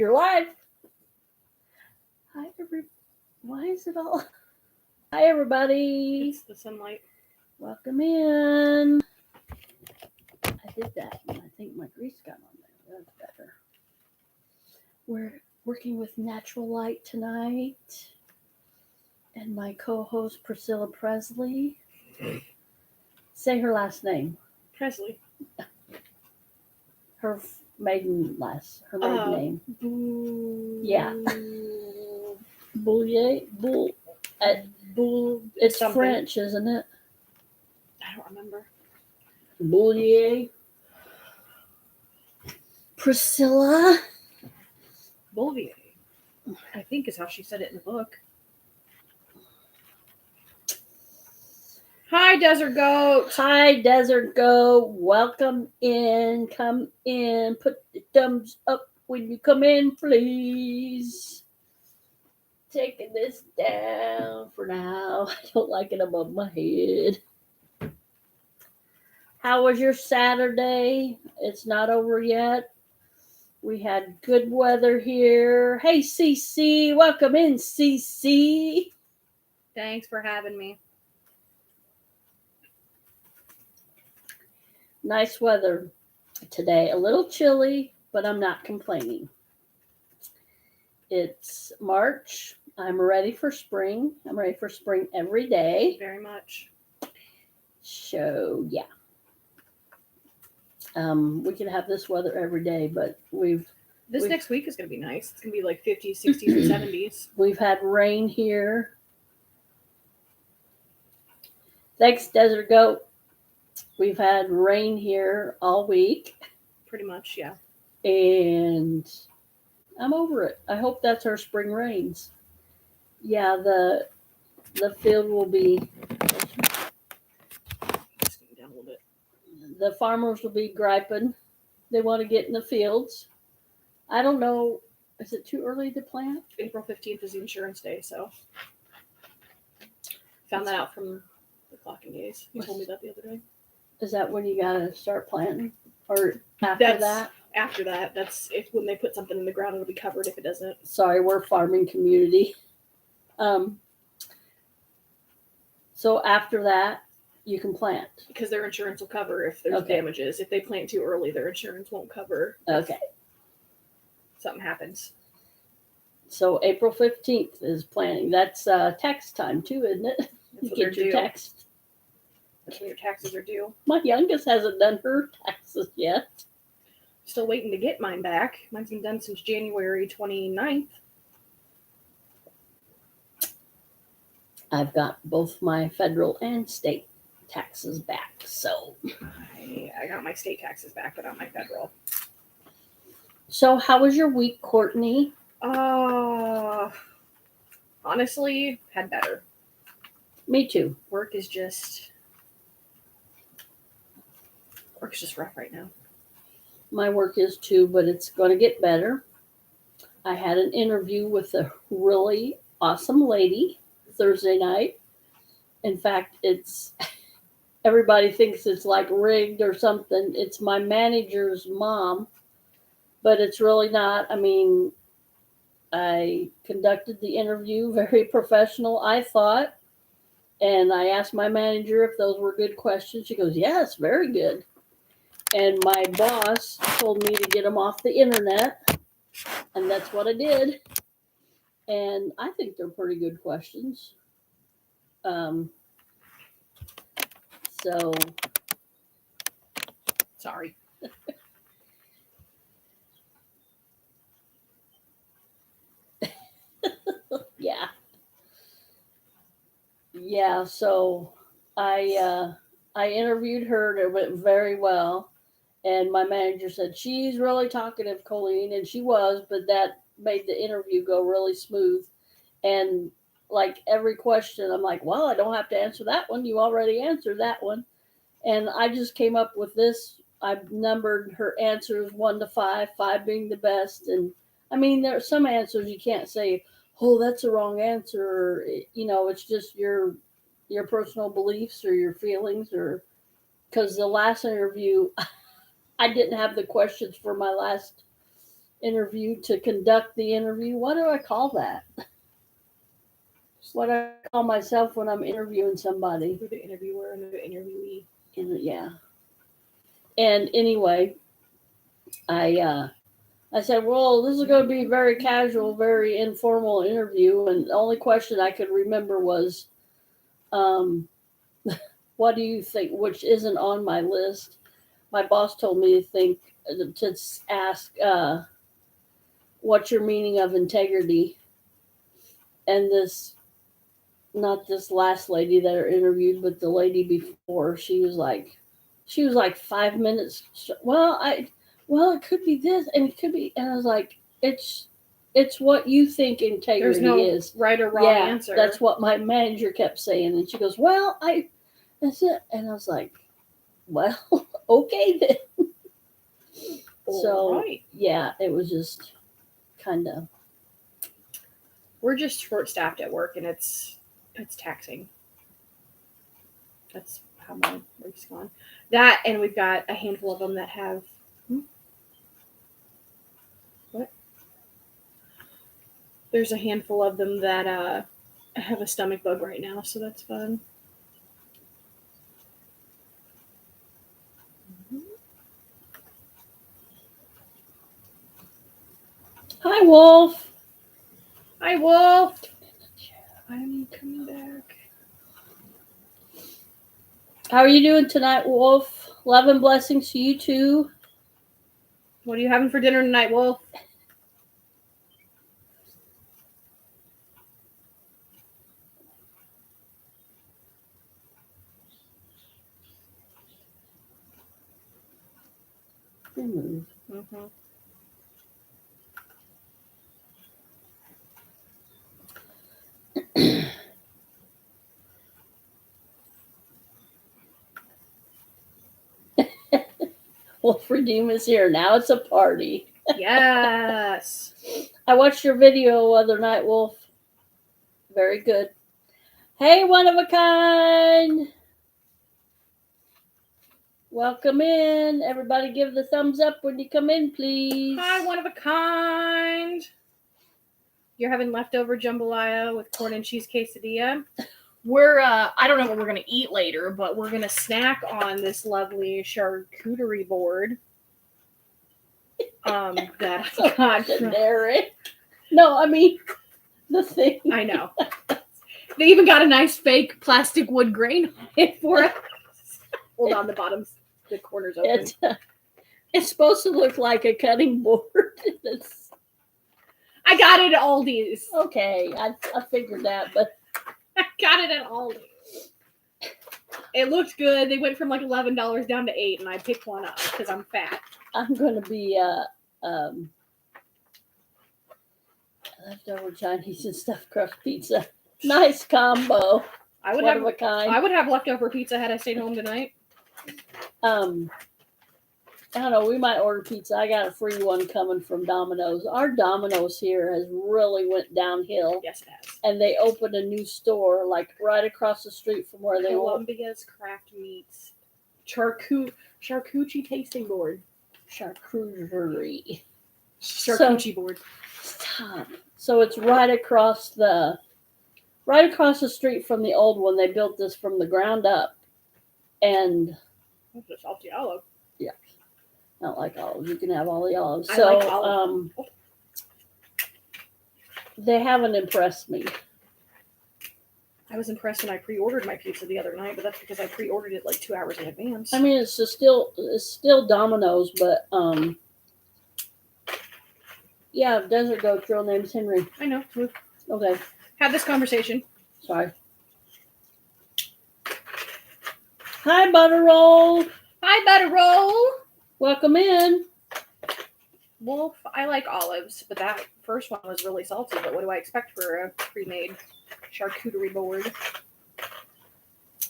You're live. Hi, Why is it all? Hi, everybody. It's the sunlight. Welcome in. I did that, and I think my grease got on there. That's better. We're working with natural light tonight, and my co-host Priscilla Presley. Say her last name. Presley. Her maiden name. Yeah. Boulier. It's something. French, isn't it? I don't remember. Boulier. Priscilla. Boulier, I think is how she said it in the book. Hi, Desert Goat. Hi, Desert Goat. Welcome in. Come in. Put the thumbs up when you come in, please. Taking this down for now. I don't like it above my head. How was your Saturday? It's not over yet. We had good weather here. Hey, CC. Welcome in, CC. Thanks for having me. Nice weather today. A little chilly, but I'm not complaining. It's March. I'm ready for spring. I'm ready for spring every day. Very much. So, yeah. We can have this weather every day, but This next week is going to be nice. It's going to be like 50s, 60s, and 70s. We've had rain here. Thanks, Desert Goat. We've had rain here all week. Pretty much, yeah. And I'm over it. I hope that's our spring rains. Yeah, the field will be. Just getting down a little bit. The farmers will be griping. They want to get in the fields. I don't know. Is it too early to plant? April 15th is the insurance day, so. Found that out from the clocking days. You told me that the other day. Is that when you gotta start planting? Or after that? After that. That's when they put something in the ground, it'll be covered if it doesn't. Sorry, we're a farming community. So after that, you can plant. Because their insurance will cover if there's damages. If they plant too early, their insurance won't cover. Okay. Something happens. So April 15th is planting. That's tax time too, isn't it? That's You get your tax. That's when your taxes are due. My youngest hasn't done her taxes yet. Still waiting to get mine back. Mine's been done since January 29th. I've got both my federal and state taxes back, so. I got my state taxes back, but not my federal. So how was your week, Courtney? Honestly, had better. Me too. Work's just rough right now. My work is too, but it's going to get better. I had an interview with a really awesome lady Thursday night. In fact, everybody thinks it's like rigged or something. It's my manager's mom, but it's really not. I mean, I conducted the interview very professional, I thought. And I asked my manager if those were good questions. She goes, yes, very good. And my boss told me to get them off the internet. And that's what I did. And I think they're pretty good questions. So. Sorry. Yeah. Yeah, so I interviewed her. It went very well. And my manager said, she's really talkative, Colleen. And she was, but that made the interview go really smooth. And like every question, I'm like, well, I don't have to answer that one. You already answered that one. And I just came up with this. I numbered her answers 1 to 5, 5 being the best. And I mean, there are some answers you can't say, oh, that's the wrong answer. Or, it's just your personal beliefs or your feelings, or because the last interview, I didn't have the questions for my last interview to conduct the interview. What do I call that? What do I call myself when I'm interviewing somebody? You're the interviewer and the interviewee. Yeah. And anyway, I said, well, this is going to be very casual, very informal interview. And the only question I could remember was, um, what do you think, which isn't on my list. My boss told me to ask, what's your meaning of integrity? And not this last lady that I interviewed, but the lady before, she was like 5 minutes. Well, it could be this and it could be, and I was like, it's what you think integrity There's no is. right or wrong answer. That's what my manager kept saying. And she goes, well, that's it. And I was like, well, okay then. So, right. yeah, it was just kind of. We're just short-staffed at work, and it's taxing. That's how my week's gone. That, and we've got a handful of them that have. What? There's a handful of them that have a stomach bug right now, so that's fun. Hi, Wolf. Hi, Wolf. I'm coming back. How are you doing tonight, Wolf? Love and blessings to you too. What are you having for dinner tonight, Wolf? Remove. Mm-hmm. Wolf Redeem is here. Now it's a party. Yes. I watched your video the other night, Wolf. Very good. Hey, one of a kind. Welcome in. Everybody give the thumbs up when you come in, please. Hi, one of a kind. You're having leftover jambalaya with corn and cheese quesadilla. We're I don't know what we're gonna eat later, but we're gonna snack on this lovely charcuterie board. That I got generic. No, I mean the thing. I know. They even got a nice fake plastic wood grain on it for us. Hold on, the corners open. It's supposed to look like a cutting board. I got it at Aldi's. Okay, I figured that, but I got it at Aldi's. It looked good. They went from like $11 down to $8, and I picked one up because I'm fat. I'm gonna be leftover Chinese and stuffed crust pizza. Nice combo. I would have leftover pizza had I stayed home tonight. I don't know. We might order pizza. I got a free one coming from Domino's. Our Domino's here has really went downhill. Yes, it has. And they opened a new store like right across the street from where they were. Columbia's Craft Meats charcuterie tasting board. Charcuterie Board. Stop. So it's right across the street from the old one. They built this from the ground up, and that's a salty olive. Yeah, not like olives. You can have all the olives. I like olives. They haven't impressed me. I was impressed when I pre-ordered my pizza the other night, but that's because I pre-ordered it like 2 hours in advance. I mean, it's still Domino's, but yeah, Desert Goat's real name's Henry. I know. Okay. Have this conversation. Sorry. Hi, Butter Roll. Hi, Butter Roll. Welcome in. Wolf, I like olives, but that first one was really salty. But what do I expect for a pre-made charcuterie board?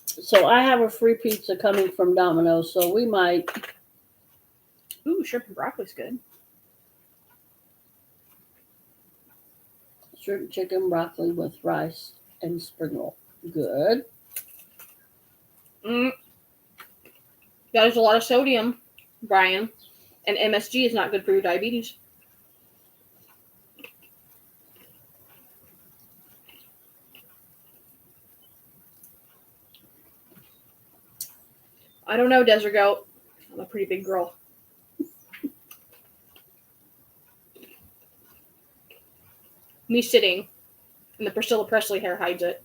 So I have a free pizza coming from Domino's, so we might. Ooh, shrimp and broccoli's good. Shrimp, chicken, broccoli with rice and spring roll. Good. That is a lot of sodium, Brian. And MSG is not good for your diabetes. I don't know, Desert Goat. I'm a pretty big girl. Me sitting, and the Priscilla Presley hair hides it.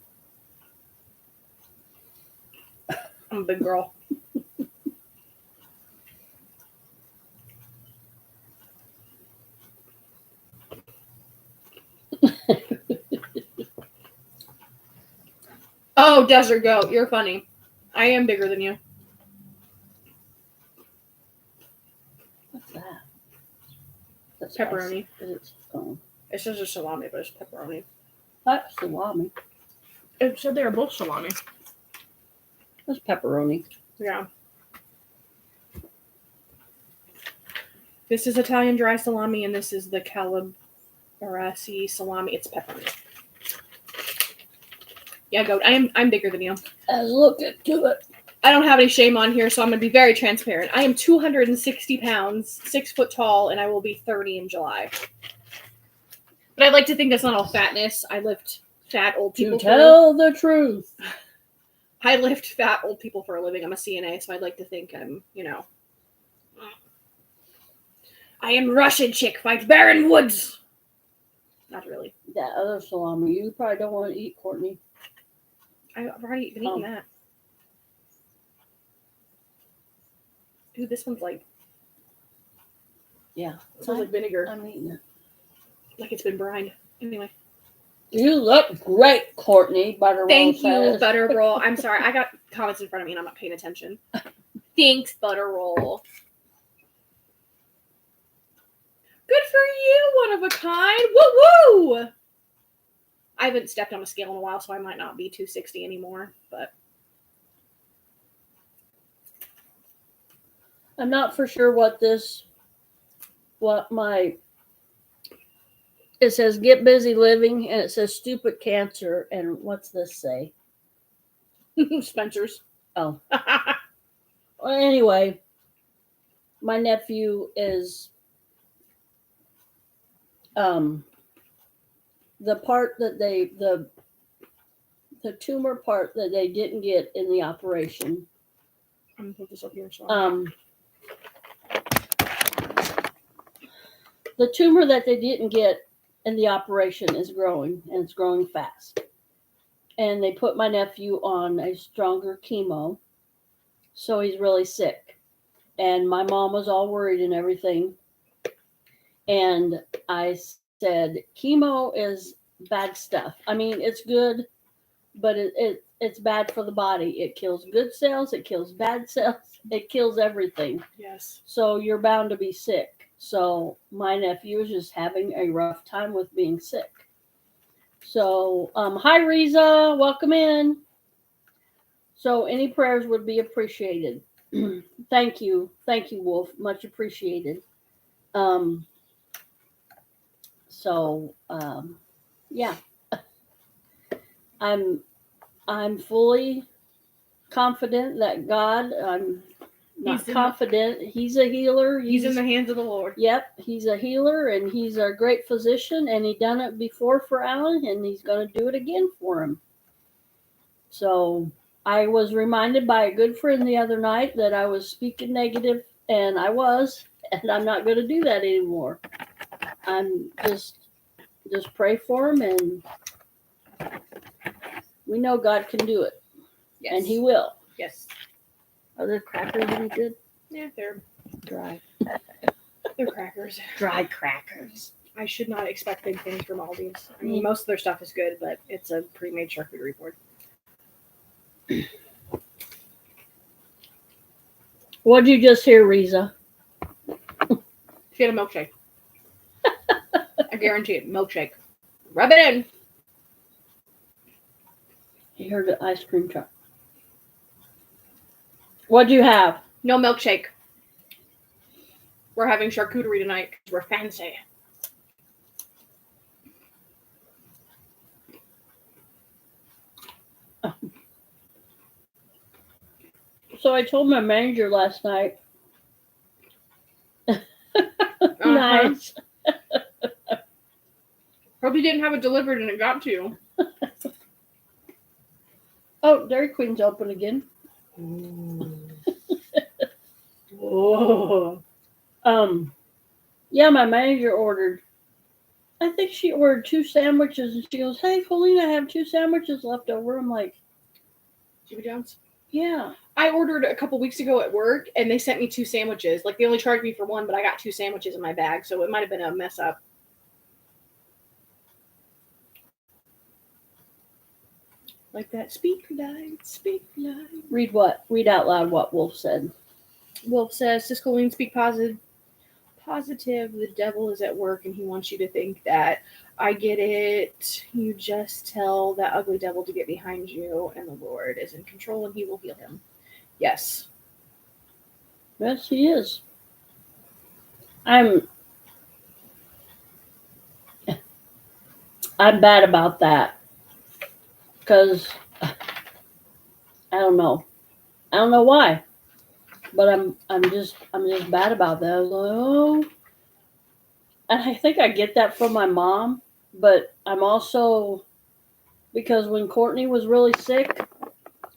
I'm a big girl. Oh, Desert Goat, you're funny. I am bigger than you. What's that? That's Pepperoni. It says it's salami, but it's pepperoni. That's salami. It said they were both salami. That's pepperoni. Yeah. This is Italian dry salami, and this is the Calabrese salami. It's pepperoni. Yeah, Goat. I'm bigger than you. Let's look into it. I don't have any shame on here, so I'm going to be very transparent. I am 260 pounds, 6 foot tall, and I will be 30 in July. But I'd like to think that's not all fatness. I lift fat old people. To tell the truth. I lift fat old people for a living. I'm a CNA, so I'd like to think I'm, I am Russian chick, fights Baron Woods. Not really. That other salami you probably don't want to eat, Courtney. I've already been eating that. Dude, this one's like... Yeah. It smells like vinegar. I'm eating it. Like it's been brined. Anyway. You look great, Courtney. Butterroll Thank says. you, Butterroll. I'm sorry. I got comments in front of me and I'm not paying attention. Thanks, Butterroll. Good for you, one of a kind. Woo-woo! I haven't stepped on a scale in a while, so I might not be 260 anymore, but... I'm not for sure it says get busy living, and it says stupid cancer, and what's this say? Spencer's. Oh. Well, anyway, my nephew is the part that the tumor part that they didn't get in the operation. I'm gonna put this up here. So the tumor that they didn't get in the operation is growing, and it's growing fast. And they put my nephew on a stronger chemo, so he's really sick. And my mom was all worried and everything. And I said, chemo is bad stuff. I mean, it's good, but it's bad for the body. It kills good cells. It kills bad cells. It kills everything. yes. So you're bound to be sick. So my nephew is just having a rough time with being sick. So, hi, Riza. Welcome in. So any prayers would be appreciated. Thank you. Thank you, Wolf. Much appreciated. Yeah. I'm fully confident that God, I'm not confident. He's a healer. He's in the hands of the Lord. Yep. He's a healer, and he's a great physician, and he done it before for Alan, and he's going to do it again for him. So I was reminded by a good friend the other night that I was speaking negative, and I was, and I'm not going to do that anymore. I'm just pray for him, and we know God can do it. Yes. And he will. Yes. Are the crackers any good? Yeah, they're Dry. They're crackers. Dry crackers. I should not expect big things from Aldi's. I mean, most of their stuff is good, but it's a pre-made charcuterie board. What'd you just hear, Riza? She had a milkshake. I guarantee it. Milkshake. Rub it in. You heard the ice cream truck. What'd you have? No milkshake. We're having charcuterie tonight because we're fancy. So I told my manager last night. Nice. Hope you didn't have it delivered and it got to you. Oh, Dairy Queen's open again. Oh. Yeah, my manager ordered. I think she ordered 2 sandwiches, and she goes, "Hey, Colleen, I have 2 sandwiches left over." I'm like, Jimmy John's. "Yeah." I ordered a couple weeks ago at work, and they sent me 2 sandwiches. Like, they only charged me for one, but I got 2 sandwiches in my bag, so it might have been a mess up. Like that, speak light, speak light. Read what? Read out loud what Wolf said. Wolf says, Sis Colleen, speak positive. Positive, the devil is at work, and he wants you to think that. I get it. You just tell that ugly devil to get behind you, and the Lord is in control, and he will heal him. Yes. Yes, he is. I'm bad about that because I don't know. I don't know why, but I'm just bad about that. I was like, oh, and I think I get that from my mom, but I'm also because when Courtney was really sick,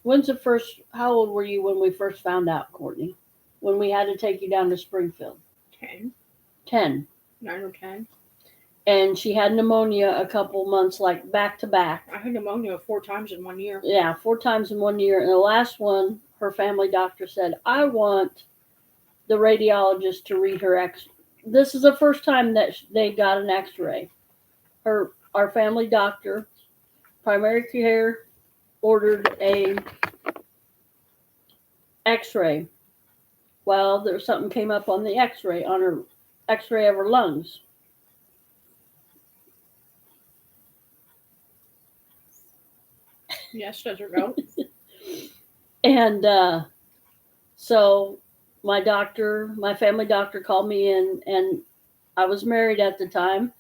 when's the first? How old were you when we first found out, Courtney? When we had to take you down to Springfield? 10. 10. 9 or 10. And she had pneumonia a couple months, like back to back. I had pneumonia 4 times in 1 year. Yeah, 4 times in 1 year. And the last one, her family doctor said, I want the radiologist to read her X. This is the first time that they got an X-ray. Our family doctor, primary care, ordered a X-ray. Well, there's something came up on the X-ray, on her X-ray of her lungs. Yes, does her go? And so my family doctor called me in, and I was married at the time,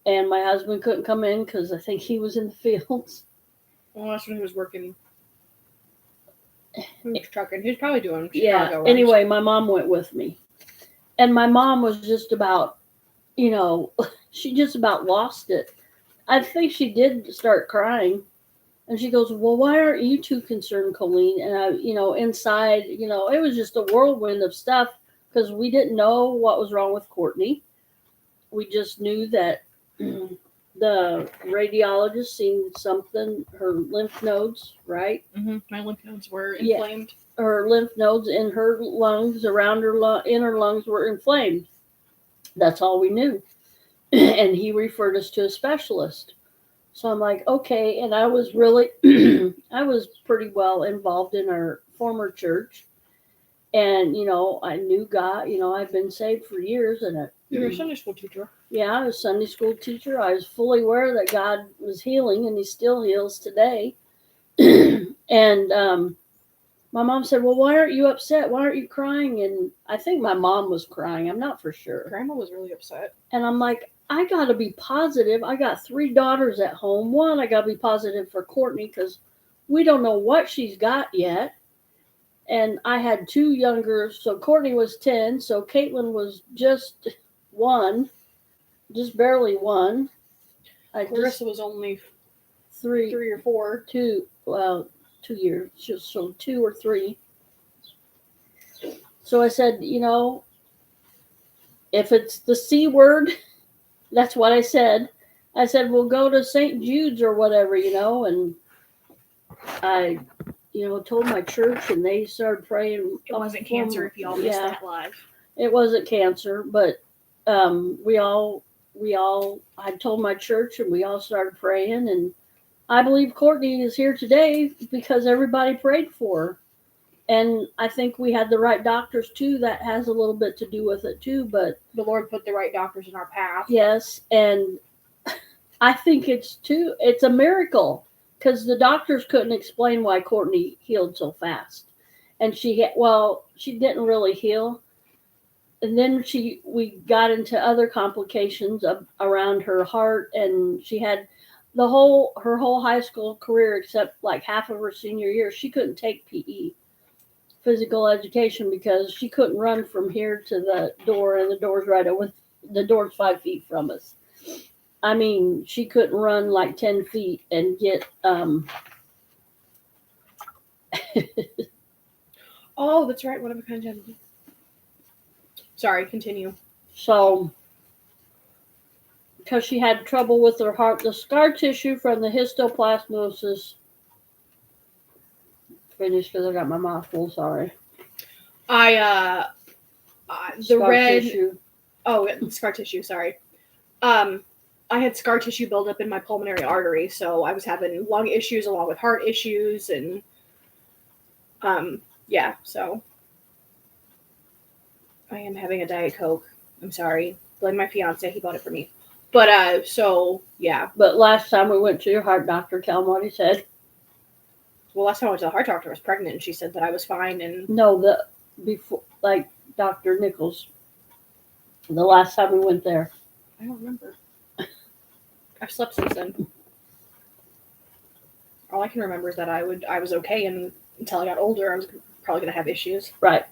and my husband couldn't come in because I think he was in the fields. Well, that's when he was working. He was trucking. He was probably doing Chicago. Yeah. Runs. Anyway, my mom went with me, and my mom was just about, she just about lost it. I think she did start crying. And she goes, well, why aren't you too concerned, Colleen? And I, inside, it was just a whirlwind of stuff because we didn't know what was wrong with Courtney. We just knew that the radiologist seen something, her lymph nodes, right? Mm-hmm. My lymph nodes were inflamed. Yeah. Her lymph nodes in her lungs, around her inner lungs were inflamed. That's all we knew. And he referred us to a specialist. So I'm like, okay. And I was really, I was pretty well involved in our former church. And, I knew God, I've been saved for years. And You were a Sunday school teacher. Yeah, I was a Sunday school teacher. I was fully aware that God was healing, and he still heals today. And my mom said, well, why aren't you upset? Why aren't you crying? And I think my mom was crying. I'm not for sure. Grandma was really upset. And I'm like, I got to be positive. I got 3 daughters at home. One, I got to be positive for Courtney because we don't know what she's got yet. And I had 2 younger. So Courtney was 10. So Caitlin was just 1, just barely 1. Clarissa was only 3 or 4. 2, 2 years. So 2 or 3. So I said, if it's the C word, that's what I said. I said, we'll go to St. Jude's or whatever, and I, told my church, and they started praying. It wasn't cancer if y'all missed that live. It wasn't cancer, but we all, I told my church, and we all started praying, and I believe Courtney is here today because everybody prayed for her. And I think we had the right doctors too. That has a little bit to do with it too, but the Lord put the right doctors in our path. Yes, and I think it's a miracle because the doctors couldn't explain why Courtney healed so fast. And she didn't really heal. And then we got into other complications around her heart, and she had her whole high school career except like half of her senior year. She couldn't take PE, physical education, because she couldn't run from here to the door, and the door's right over. The door's 5 feet from us. I mean, she couldn't run like 10 feet and get. Oh, that's right. What kind of Sorry, continue. So, because she had trouble with her heart, the scar tissue from the histoplasmosis. Finished because I got my mouth full. Sorry. The Scar red. tissue. Oh, scar tissue. Sorry. I had scar tissue buildup in my pulmonary artery, so I was having lung issues along with heart issues, and yeah. So I am having a Diet Coke. I'm sorry. Blame my fiance. He bought it for me. But so yeah. But last time we went to your heart doctor, tell him what he said. Well, last time I went to the heart doctor, I was pregnant, and she said that I was fine. And No, before, like Dr. Nichols. The last time we went there. I don't remember. I've slept since then. All I can remember is that I was okay, and until I got older, I was probably gonna have issues. Right.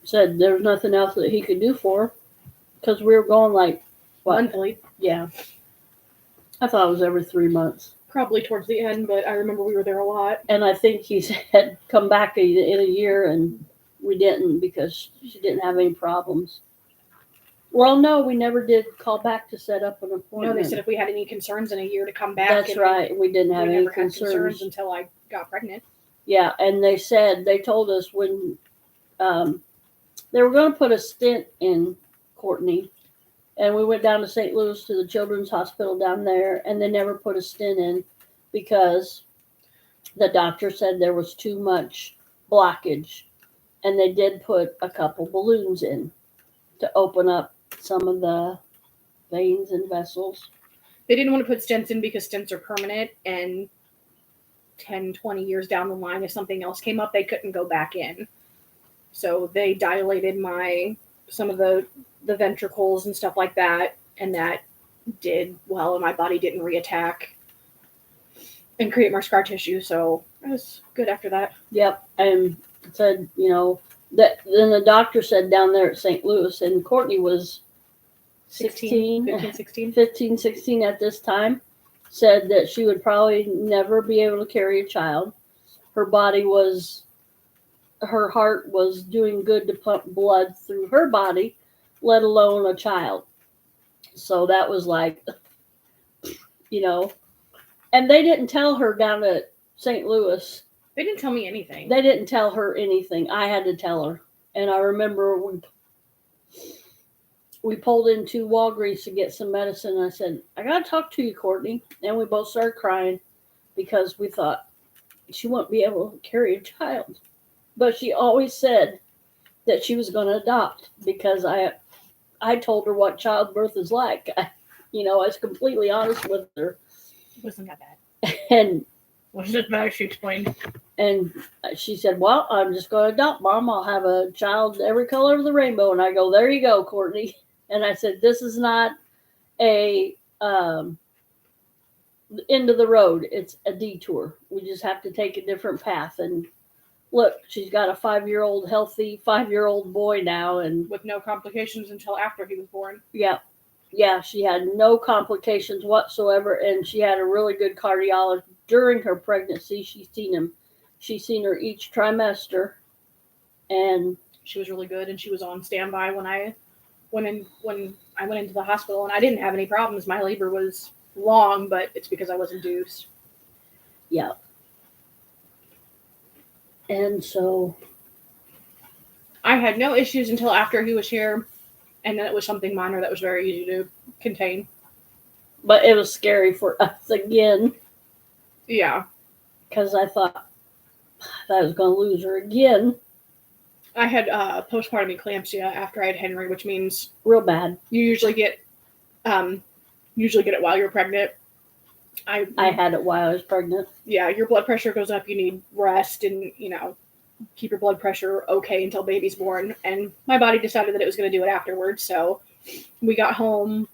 Said there was nothing else that he could do for her because we were going like what? Monthly. Yeah. I thought it was every 3 months. Probably towards the end, but I remember we were there a lot. And I think he said come back in a year, and we didn't because she didn't have any problems. Well, no, we never did call back to set up an appointment. No, they said if we had any concerns in a year to come back. That's right. We didn't have any never had concerns until I got pregnant. Yeah, and they told us when they were going to put a stent in Courtney, and we went down to St. Louis to the Children's Hospital down there, and they never put a stent in because the doctor said there was too much blockage, and they did put a couple balloons in to open up some of the veins and vessels. They didn't want to put stents in because stents are permanent, and 10, 20 years down the line, if something else came up, they couldn't go back in. So they dilated some of the ventricles and stuff like that, and that did well, and my body didn't reattack and create more scar tissue, so I was good after that. Yep, and said, that then the doctor said down there at St. Louis, and Courtney was 15, 16 at this time, said that she would probably never be able to carry a child. Her heart was doing good to pump blood through her body, let alone a child. So that was like, and they didn't tell her down at St. Louis. They didn't tell me anything. They didn't tell her anything. I had to tell her. And I remember we pulled into Walgreens to get some medicine. And I said, I got to talk to you, Courtney. And we both started crying because we thought she wouldn't be able to carry a child. But she always said that she was going to adopt because I told her what childbirth is like. I was completely honest with her. It wasn't that bad. And wasn't as bad as she explained. And she said, well, I'm just going to adopt, Mom. I'll have a child every color of the rainbow. And I go, there you go, Courtney. And I said, this is not a end of the road. It's a detour. We just have to take a different path. And look, she's got a 5-year-old, healthy 5-year-old boy now. And with no complications until after he was born. Yeah. Yeah, she had no complications whatsoever. And she had a really good cardiologist during her pregnancy. She's seen her each trimester. And she was really good. And she was on standby when I went into the hospital, and I didn't have any problems. My labor was long, but it's because I was induced. Yeah. And so I had no issues until after he was here, and then it was something minor that was very easy to contain. But it was scary for us again. Yeah. Because I thought I was going to lose her again. I had postpartum eclampsia after I had Henry, which means real bad. You usually get it while you're pregnant. I had it while I was pregnant. Yeah, your blood pressure goes up. You need rest and keep your blood pressure okay until baby's born. And my body decided that it was going to do it afterwards. So we got home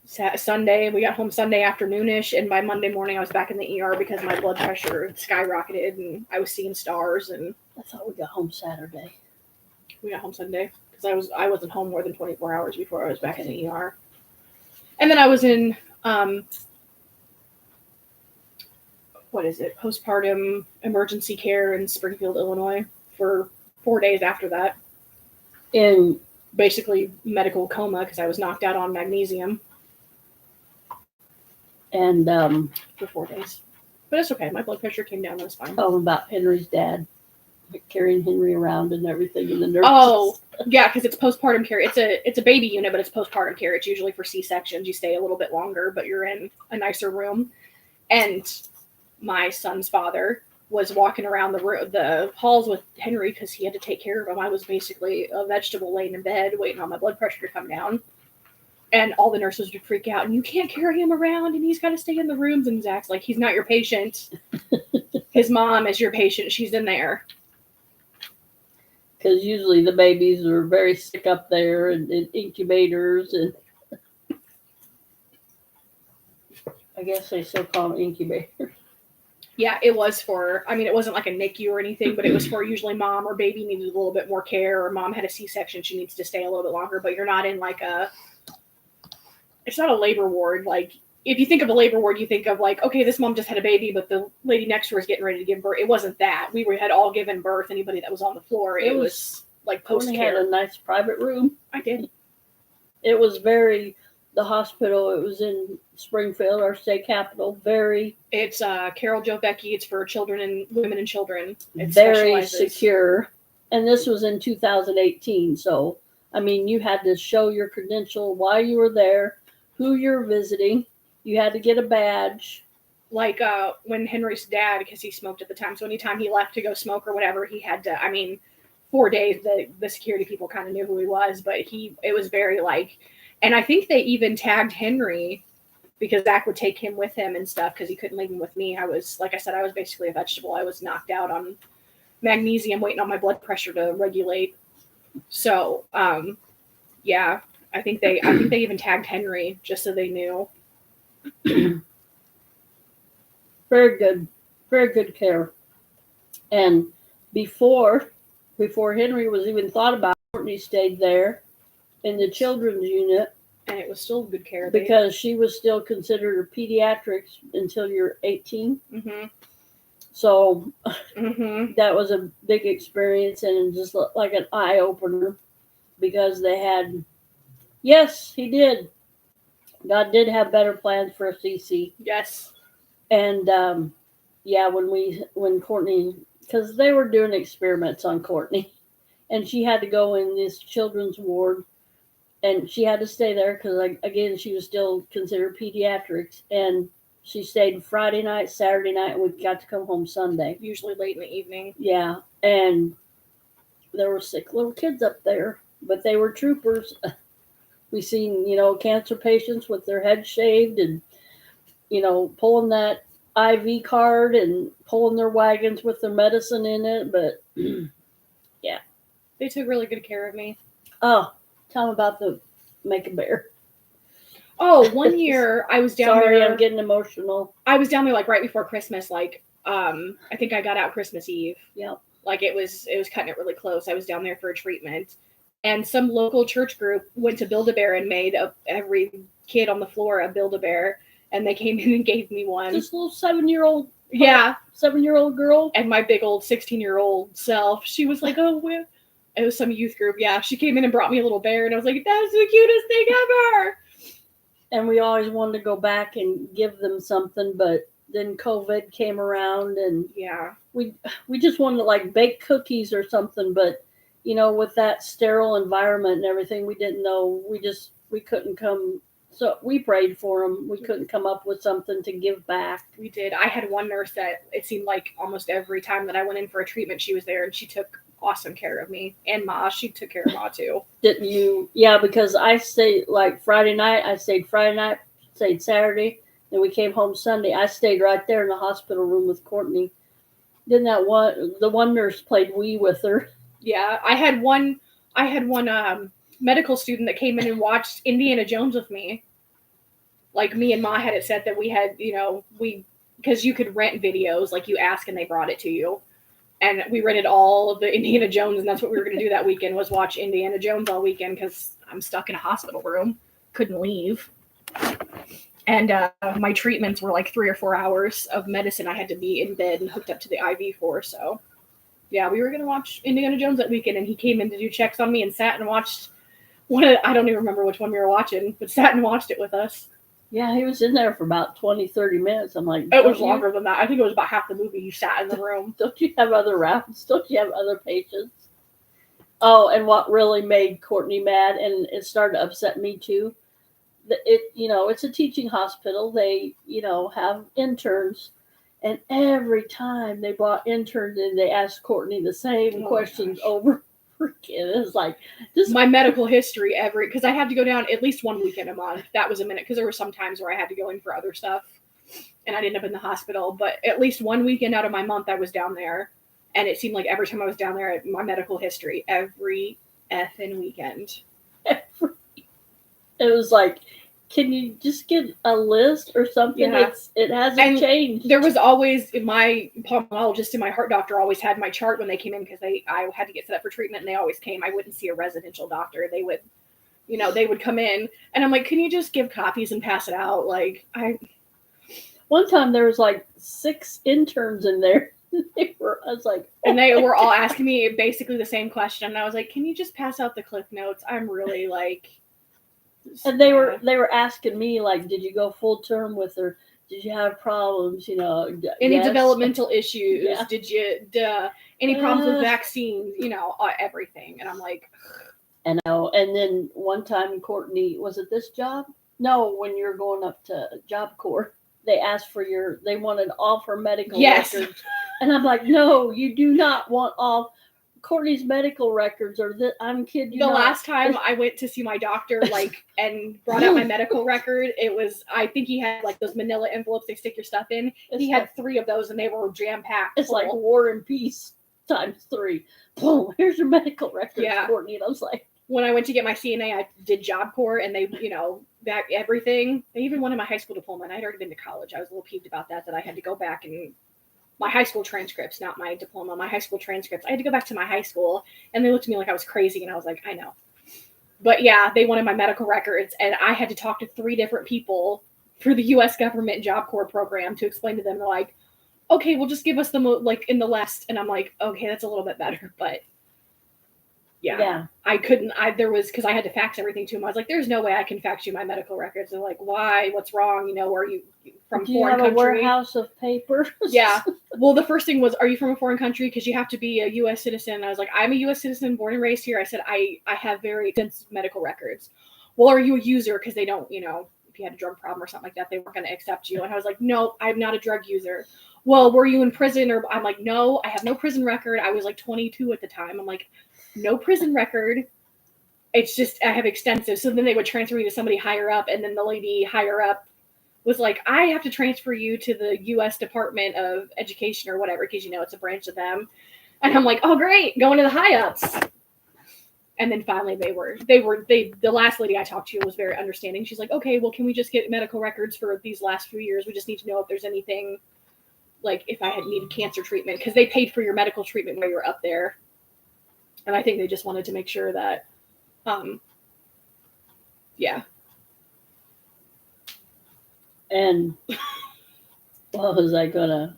Sunday. We got home Sunday afternoonish, and by Monday morning I was back in the ER because my blood pressure skyrocketed and I was seeing stars. And I thought we got home Saturday. We got home Sunday because I wasn't home more than 24 hours before I was back in the ER. And then I was in postpartum emergency care in Springfield, Illinois for 4 days after that. In basically medical coma because I was knocked out on magnesium And for 4 days. But it's okay. My blood pressure came down. It was fine. about Henry's dad carrying Henry around and everything, and the nurses. Oh, yeah, because it's postpartum care. It's a baby unit, but it's postpartum care. It's usually for C-sections. You stay a little bit longer, but you're in a nicer room. And my son's father was walking around the halls with Henry because he had to take care of him. I was basically a vegetable laying in bed waiting on my blood pressure to come down. And all the nurses would freak out, and you can't carry him around, and he's got to stay in the rooms. And Zach's like, he's not your patient. His mom is your patient. She's in there. Because usually the babies are very sick up there and in incubators, and I guess they still call them incubators. Yeah, it was for, I mean, it wasn't like a NICU or anything, but it was for usually mom or baby needed a little bit more care, or mom had a C-section, she needs to stay a little bit longer, but you're not in like it's not a labor ward. Like, if you think of a labor ward, you think of like, okay, this mom just had a baby, but the lady next to her is getting ready to give birth. It wasn't that. We had all given birth, anybody that was on the floor. It was like post-care. Had a nice private room. I did. It was the hospital, it was in Springfield, our state capital, It's Carol Joe Becky. It's for children and women and children. It very secure. And this was in 2018. So, I mean, you had to show your credential while you were there, who you're visiting. You had to get a badge. Like when Henry's dad, because he smoked at the time, so anytime he left to go smoke or whatever, he had to, I mean, 4 days, the security people kind of knew who he was, but it was very like, and I think they even tagged Henry because Zach would take him with him and stuff because he couldn't leave him with me. I was, like I said, I was basically a vegetable. I was knocked out on magnesium, waiting on my blood pressure to regulate. So, yeah, I think they even tagged Henry just so they knew. Very good care. And before Henry was even thought about, Courtney stayed there in the children's unit. And it was still good care. Because she was still considered a pediatrics until you're 18. Mm-hmm. So that was a big experience and just like an eye-opener because they had, yes, he did. God did have better plans for CC. Yes. And, yeah, when Courtney, because they were doing experiments on Courtney, and she had to go in this children's ward, and she had to stay there because, again, she was still considered pediatrics, and she stayed Friday night, Saturday night, and we got to come home Sunday. Usually late in the evening. Yeah, and there were sick little kids up there, but they were troopers. We seen, cancer patients with their heads shaved and, pulling that IV card and pulling their wagons with their medicine in it. But, yeah. They took really good care of me. Oh, tell them about the Make-A-Bear. Oh, one year I was down there. Sorry, I'm getting emotional. I was down there like right before Christmas. Like, I think I got out Christmas Eve. Yeah. Like it was cutting it really close. I was down there for a treatment. And some local church group went to Build-A-Bear and made every kid on the floor a Build-A-Bear. And they came in and gave me one. This little 7-year-old. Yeah. 7-year-old girl. And my big old 16-year-old self, she was like, oh, it was some youth group. Yeah. She came in and brought me a little bear. And I was like, that's the cutest thing ever. And we always wanted to go back and give them something. But then COVID came around. And yeah, we just wanted to like bake cookies or something. But, with that sterile environment and everything, we didn't know. We couldn't come. So we prayed for them. We couldn't come up with something to give back. We did. I had one nurse that it seemed like almost every time that I went in for a treatment, she was there and she took awesome care of me. And Ma, she took care of Ma too. Didn't you? Yeah, because I stayed like Friday night. I stayed Friday night, stayed Saturday, then we came home Sunday. I stayed right there in the hospital room with Courtney. Then the one nurse played Wii with her. Yeah, I had one medical student that came in and watched Indiana Jones with me. Like me and Ma had it set that we had, because you could rent videos, like you ask and they brought it to you. And we rented all of the Indiana Jones, and that's what we were going to do that weekend, was watch Indiana Jones all weekend because I'm stuck in a hospital room. Couldn't leave. And my treatments were like 3 or 4 hours of medicine I had to be in bed and hooked up to the IV for. So, yeah, we were going to watch Indiana Jones that weekend, and he came in to do checks on me and sat and watched I don't even remember which one we were watching, but sat and watched it with us. Yeah, he was in there for about 20, 30 minutes. I'm like, It was longer than that. I think it was about half the movie you sat in the room. Don't you have other rounds? Don't you have other patients? Oh, and what really made Courtney mad, and it started to upset me too. It's a teaching hospital. They, have interns, and every time they brought interns in, they asked Courtney the same questions over again. It's like this. My medical history because I had to go down at least 1 weekend a month. That was a minute because there were some times where I had to go in for other stuff, and I'd end up in the hospital. But at least 1 weekend out of my month, I was down there, and it seemed like every time I was down there, my medical history every effing weekend. It was like, can you just get a list or something? Yeah. It hasn't changed. There was always my pulmonologist and my heart doctor always had my chart when they came in because I had to get set up for treatment, and they always came. I wouldn't see a residential doctor. They would, they would come in, and I'm like, can you just give copies and pass it out? One time there was like 6 interns in there. I was like, and they were all asking me basically the same question, and I was like, can you just pass out the cliff notes? I'm really like. And they were asking me, like, did you go full term with her? Did you have problems? Any developmental issues? Yeah. Did you any problems with vaccines? Everything. And I'm like, I know. And then one time, Courtney, was it this job? No, when you're going up to Job Corps, they asked for they wanted all her medical records, and I'm like, no, you do not want all. Courtney's medical records are that I'm kidding you. The last time I went to see my doctor, and brought out my medical record, it was, I think he had those manila envelopes they stick your stuff in. He had 3 of those, and they were jam packed. It's like War and Peace times 3. Boom, here's your medical records, Courtney. And I was like, when I went to get my CNA, I did Job Corps, and they, back everything. They even wanted my high school diploma, and I'd already been to college. I was a little peeved about that I had to go back and. My high school transcripts, not my diploma, my high school transcripts. I had to go back to my high school, and they looked at me like I was crazy, and I was like, I know. But yeah, they wanted my medical records, and I had to talk to 3 different people for the U.S. government Job Corps program to explain to them. They're like, okay, well, just give us in the list. And I'm like, okay, that's a little bit better. But yeah. I couldn't, because I had to fax everything to them. I was like, there's no way I can fax you my medical records. They're like, why? What's wrong? Are you from do foreign you have country? A warehouse of papers? Yeah. Well, the first thing was, are you from a foreign country? Because you have to be a U.S. citizen. And I was like, I'm a U.S. citizen, born and raised here. I said, I have very extensive medical records. Well, are you a user? Because they don't, if you had a drug problem or something like that, they weren't going to accept you. And I was like, no, I'm not a drug user. Well, were you in prison? Or I'm like, no, I have no prison record. I was 22 at the time. I'm like, no prison record. It's just, I have extensive. So then they would transfer me to somebody higher up. And then the lady higher up was like, I have to transfer you to the U.S. Department of Education or whatever, because, it's a branch of them. And I'm like, oh, great, going to the high ups. And then finally the last lady I talked to was very understanding. She's like, okay, well, can we just get medical records for these last few years? We just need to know if there's anything, if I had needed cancer treatment, because they paid for your medical treatment while you were up there. And I think they just wanted to make sure that, yeah. And what was I gonna,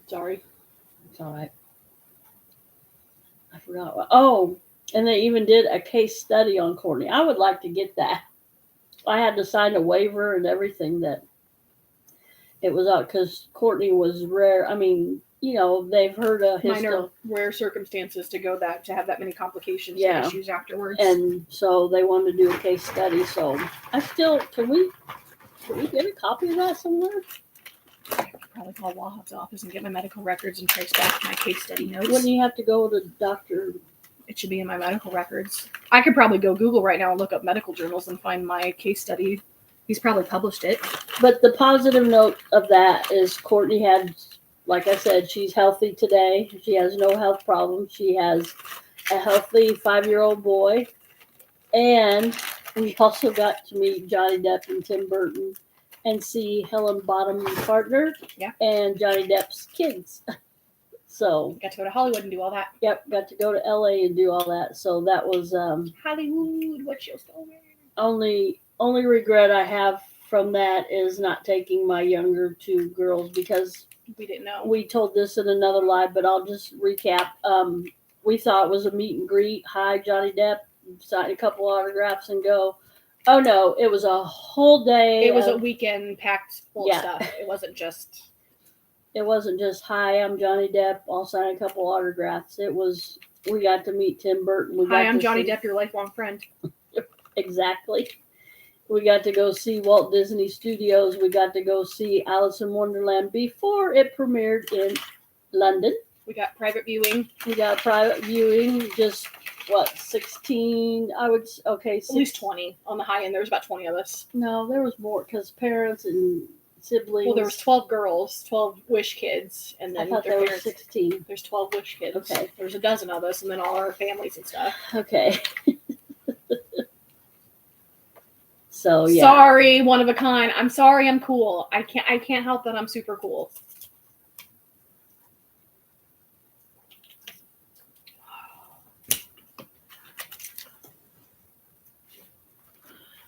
Sorry. It's all right. I forgot what, and they even did a case study on Courtney. I would like to get that. I had to sign a waiver and everything that it was out because Courtney was rare. I mean, they've heard of minor rare circumstances to have that many complications and issues afterwards. And so they wanted to do a case study. So can we get a copy of that somewhere? I could probably call Wahab's office and get my medical records and trace back my case study notes. Wouldn't you have to go to doctor? It should be in my medical records. I could probably go Google right now and look up medical journals and find my case study. He's probably published it. But the positive note of that is Courtney had, like I said, she's healthy today. She has no health problems. She has a healthy 5-year-old boy. And we also got to meet Johnny Depp and Tim Burton and see Helen Bonham Carter and Johnny Depp's kids. So got to go to Hollywood and do all that. Yep, got to go to LA and do all that. So that was Hollywood, what's your story? Only regret I have from that is not taking my younger 2 girls because We didn't know. We told this in another live, but I'll just recap. We thought it was a meet and greet. Hi, Johnny Depp. Sign a couple autographs and go. Oh no, it was a whole day. It was a weekend packed full of stuff. It wasn't just. It wasn't just, hi, I'm Johnny Depp. I'll sign a couple autographs. It was, we got to meet Tim Burton. Hi, I'm Johnny Depp, your lifelong friend. Exactly. We got to go see Walt Disney Studios. We got to go see Alice in Wonderland before it premiered in London. We got private viewing. Just, 16? Okay. At least 20 on the high end. There was about 20 of us. No, there was more because parents and siblings. Well, there was 12 girls, 12 Wish kids, and then I thought there were 16. There's 12 Wish kids. Okay. There's a dozen of us, and then all our families and stuff. Okay. So yeah. Sorry, one of a kind. I'm sorry, I'm cool. I can't help that I'm super cool.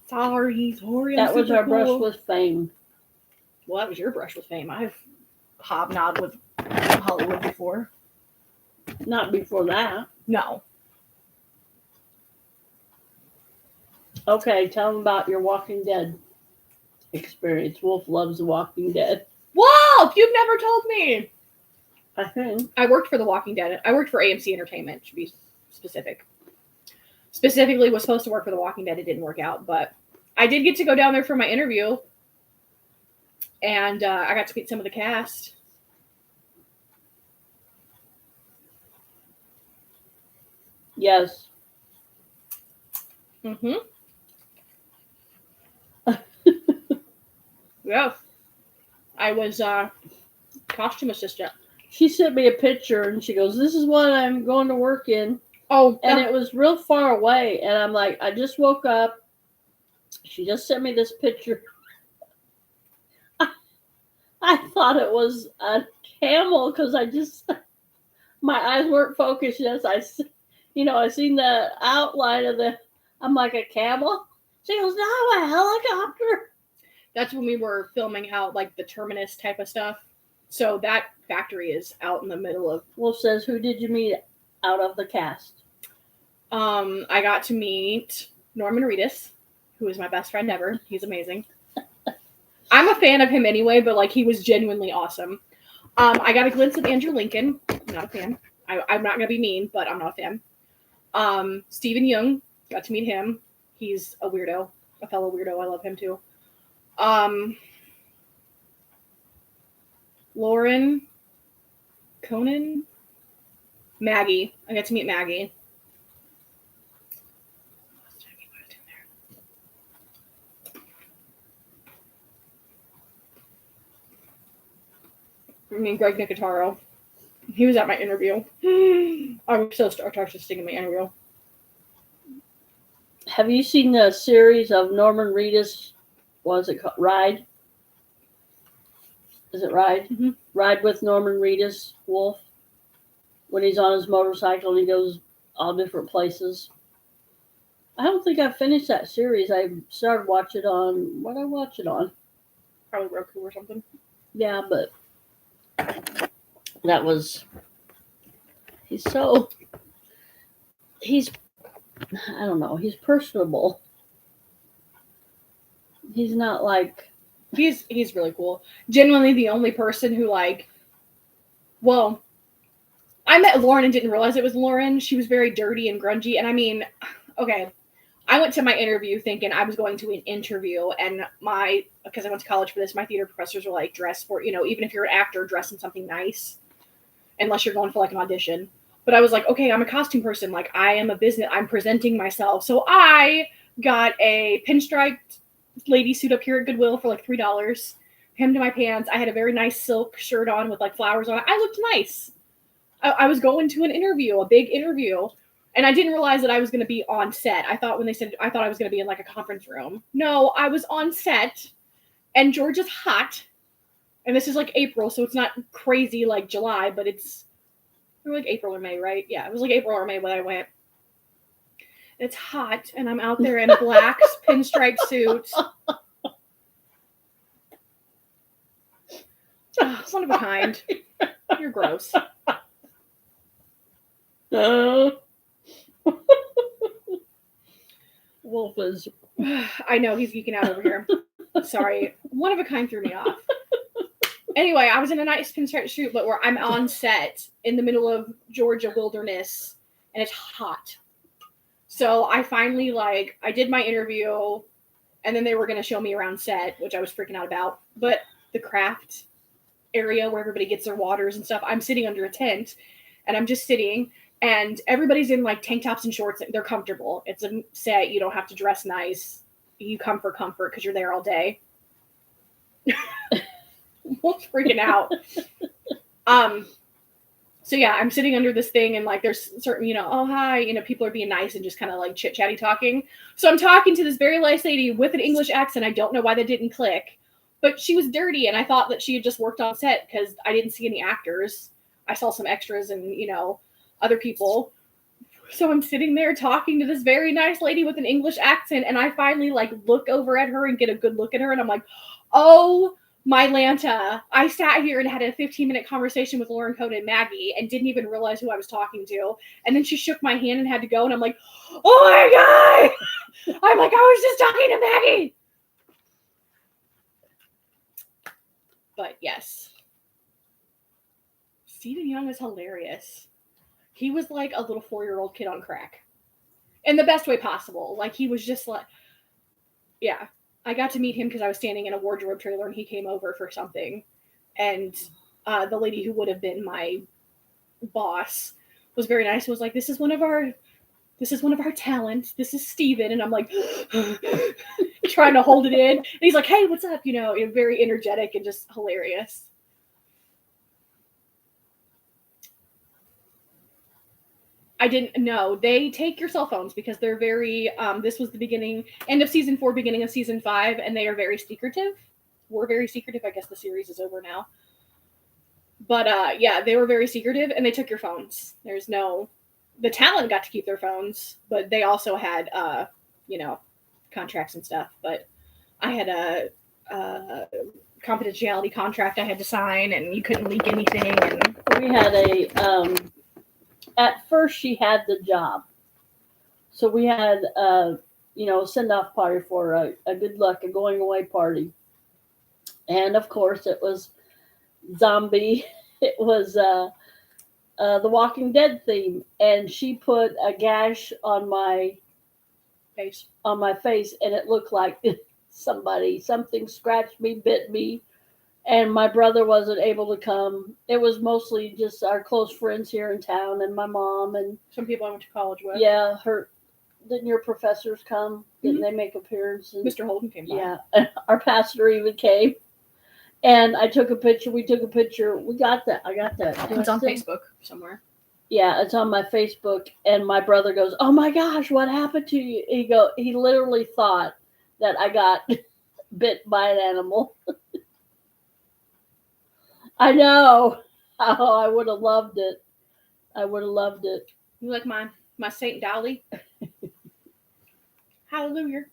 Sorry. That was our brush with fame. Well, that was your brush with fame. I've hobnobbed with Hollywood before. Not before that. No. Okay, tell them about your Walking Dead experience. Wolf loves The Walking Dead. Wolf, you've never told me. I think. I worked for The Walking Dead. I worked for AMC Entertainment, to be specific. Specifically was supposed to work for The Walking Dead. It didn't work out, but I did get to go down there for my interview. And I got to meet some of the cast. Yes. Mm-hmm. Yeah. I was costume assistant. She sent me a picture and she goes, "This is what I'm going to work in." Oh. And it was real far away. And I'm like, I just woke up. She just sent me this picture. I thought it was a camel because my eyes weren't focused. Yes, I seen the outline of I'm like, a camel? She goes, no, a helicopter. That's when we were filming out like the Terminus type of stuff. So that factory is out in the middle of. Wolf says, who did you meet out of the cast? I got to meet Norman Reedus, who is my best friend ever. He's amazing. I'm a fan of him anyway, but like he was genuinely awesome. I got a glimpse of Andrew Lincoln. I'm not a fan. I'm not gonna be mean, but I'm not a fan. Stephen Young, got to meet him. He's a weirdo, a fellow weirdo. I love him too. Lauren, Conan, Maggie. I got to meet Maggie. I mean, Greg Nicotero. He was at my interview. I was so artistic in my interview. Have you seen the series of Norman Reedus? What is it called? Ride? Is it Ride? Mm-hmm. Ride with Norman Reedus, Wolf. When he's on his motorcycle and he goes all different places. I don't think I finished that series. I started watching it on, what did I watch it on? Probably Roku or something. Yeah, but that was, he's I don't know, he's personable. He's not like. He's really cool. Genuinely the only person who well, I met Lauren and didn't realize it was Lauren. She was very dirty and grungy. And I mean, okay, I went to my interview thinking I was going to an interview, and because I went to college for this, my theater professors were like, dress for, even if you're an actor, dress in something nice, unless you're going for like an audition. But I was like, okay, I'm a costume person. Like, I am a business. I'm presenting myself. So I got a pinstriped lady suit up here at Goodwill for like $3. Hemmed to my pants. I had a very nice silk shirt on with like flowers on it. I looked nice. I was going to an interview, a big interview. And I didn't realize that I was going to be on set. I thought I was going to be in like a conference room. No, I was on set. And Georgia's hot. And this is like April, so it's not crazy like July, but it's like April or May, right? Yeah, it was like April or May when I went. It's hot, and I'm out there in a black pinstripe suit. One of a kind. You're gross. Wolf is. I know, he's geeking out over here. Sorry. One of a kind threw me off. Anyway, I was in a nice pinstripe shoot, but where I'm on set in the middle of Georgia wilderness, and it's hot. So I finally, I did my interview, and then they were going to show me around set, which I was freaking out about. But the craft area where everybody gets their waters and stuff, I'm sitting under a tent, and I'm just sitting, and everybody's in tank tops and shorts. They're comfortable. It's a set. You don't have to dress nice. You come for comfort because you're there all day. Wolf's freaking out. So yeah, I'm sitting under this thing, and there's certain, oh hi, people are being nice and just kind of chit chatty talking. So I'm talking to this very nice lady with an English accent. I don't know why that didn't click, but she was dirty, and I thought that she had just worked on set because I didn't see any actors. I saw some extras and other people. So I'm sitting there talking to this very nice lady with an English accent, and I finally look over at her and get a good look at her, and I'm like, oh my Lanta, I sat here and had a 15-minute conversation with Lauren Cohn and Maggie and didn't even realize who I was talking to. And then she shook my hand and had to go, and I'm like, oh my God! I'm like, I was just talking to Maggie! But yes. Stephen Young is hilarious. He was like a little 4-year-old kid on crack. In the best way possible. He was just yeah. I got to meet him because I was standing in a wardrobe trailer and he came over for something. And the lady who would have been my boss was very nice. Was like, this is one of our talents. This is Steven. And I'm like, trying to hold it in. And he's like, hey, what's up? Very energetic and just hilarious. I didn't know. They take your cell phones because they're very, this was the end of season 4, beginning of season 5, and they are very secretive. We're very secretive. I guess the series is over now. But yeah, they were very secretive, and they took your phones. The talent got to keep their phones, but they also had, contracts and stuff. But I had a confidentiality contract I had to sign, and you couldn't leak anything. And we had at first she had the job. So we had, send-off party for a good luck, a going away party. And of course it was zombie. It was the Walking Dead theme. And she put a gash on my face, and it looked like something scratched me, bit me. And my brother wasn't able to come. It was mostly just our close friends here in town and my mom and some people I went to college with. Yeah, didn't your professors come? Didn't they make appearances? Mr. Holden came by. Yeah, our pastor even came. And I took a picture. We took a picture. We got that. I got that. It's on Facebook somewhere. Yeah, it's on my Facebook. And my brother goes, "Oh my gosh, what happened to you?" He literally thought that I got bit by an animal. I know. Oh, I would have loved it. You like my Saint Dolly? Hallelujah.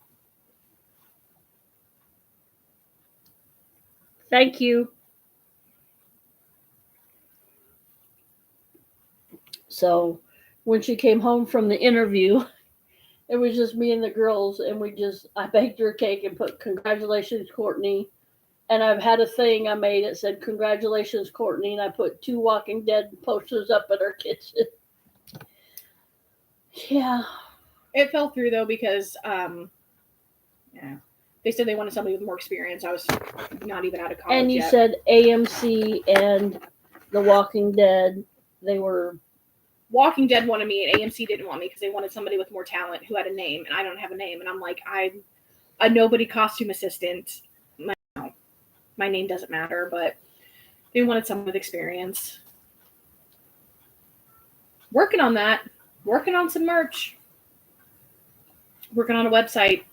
Thank you. So when she came home from the interview, it was just me and the girls, and I baked her a cake and put congratulations, Courtney. And I've had a thing I made. It said, congratulations, Courtney. And I put 2 Walking Dead posters up in our kitchen. Yeah. It fell through, though, because they said they wanted somebody with more experience. I was not even out of college And you yet. said AMC and The Walking Dead, they were... Walking Dead wanted me, and AMC didn't want me because they wanted somebody with more talent who had a name, and I don't have a name. And I'm like, I'm a nobody costume assistant. My name doesn't matter, but they wanted someone with experience. Working on that. Working on some merch. Working on a website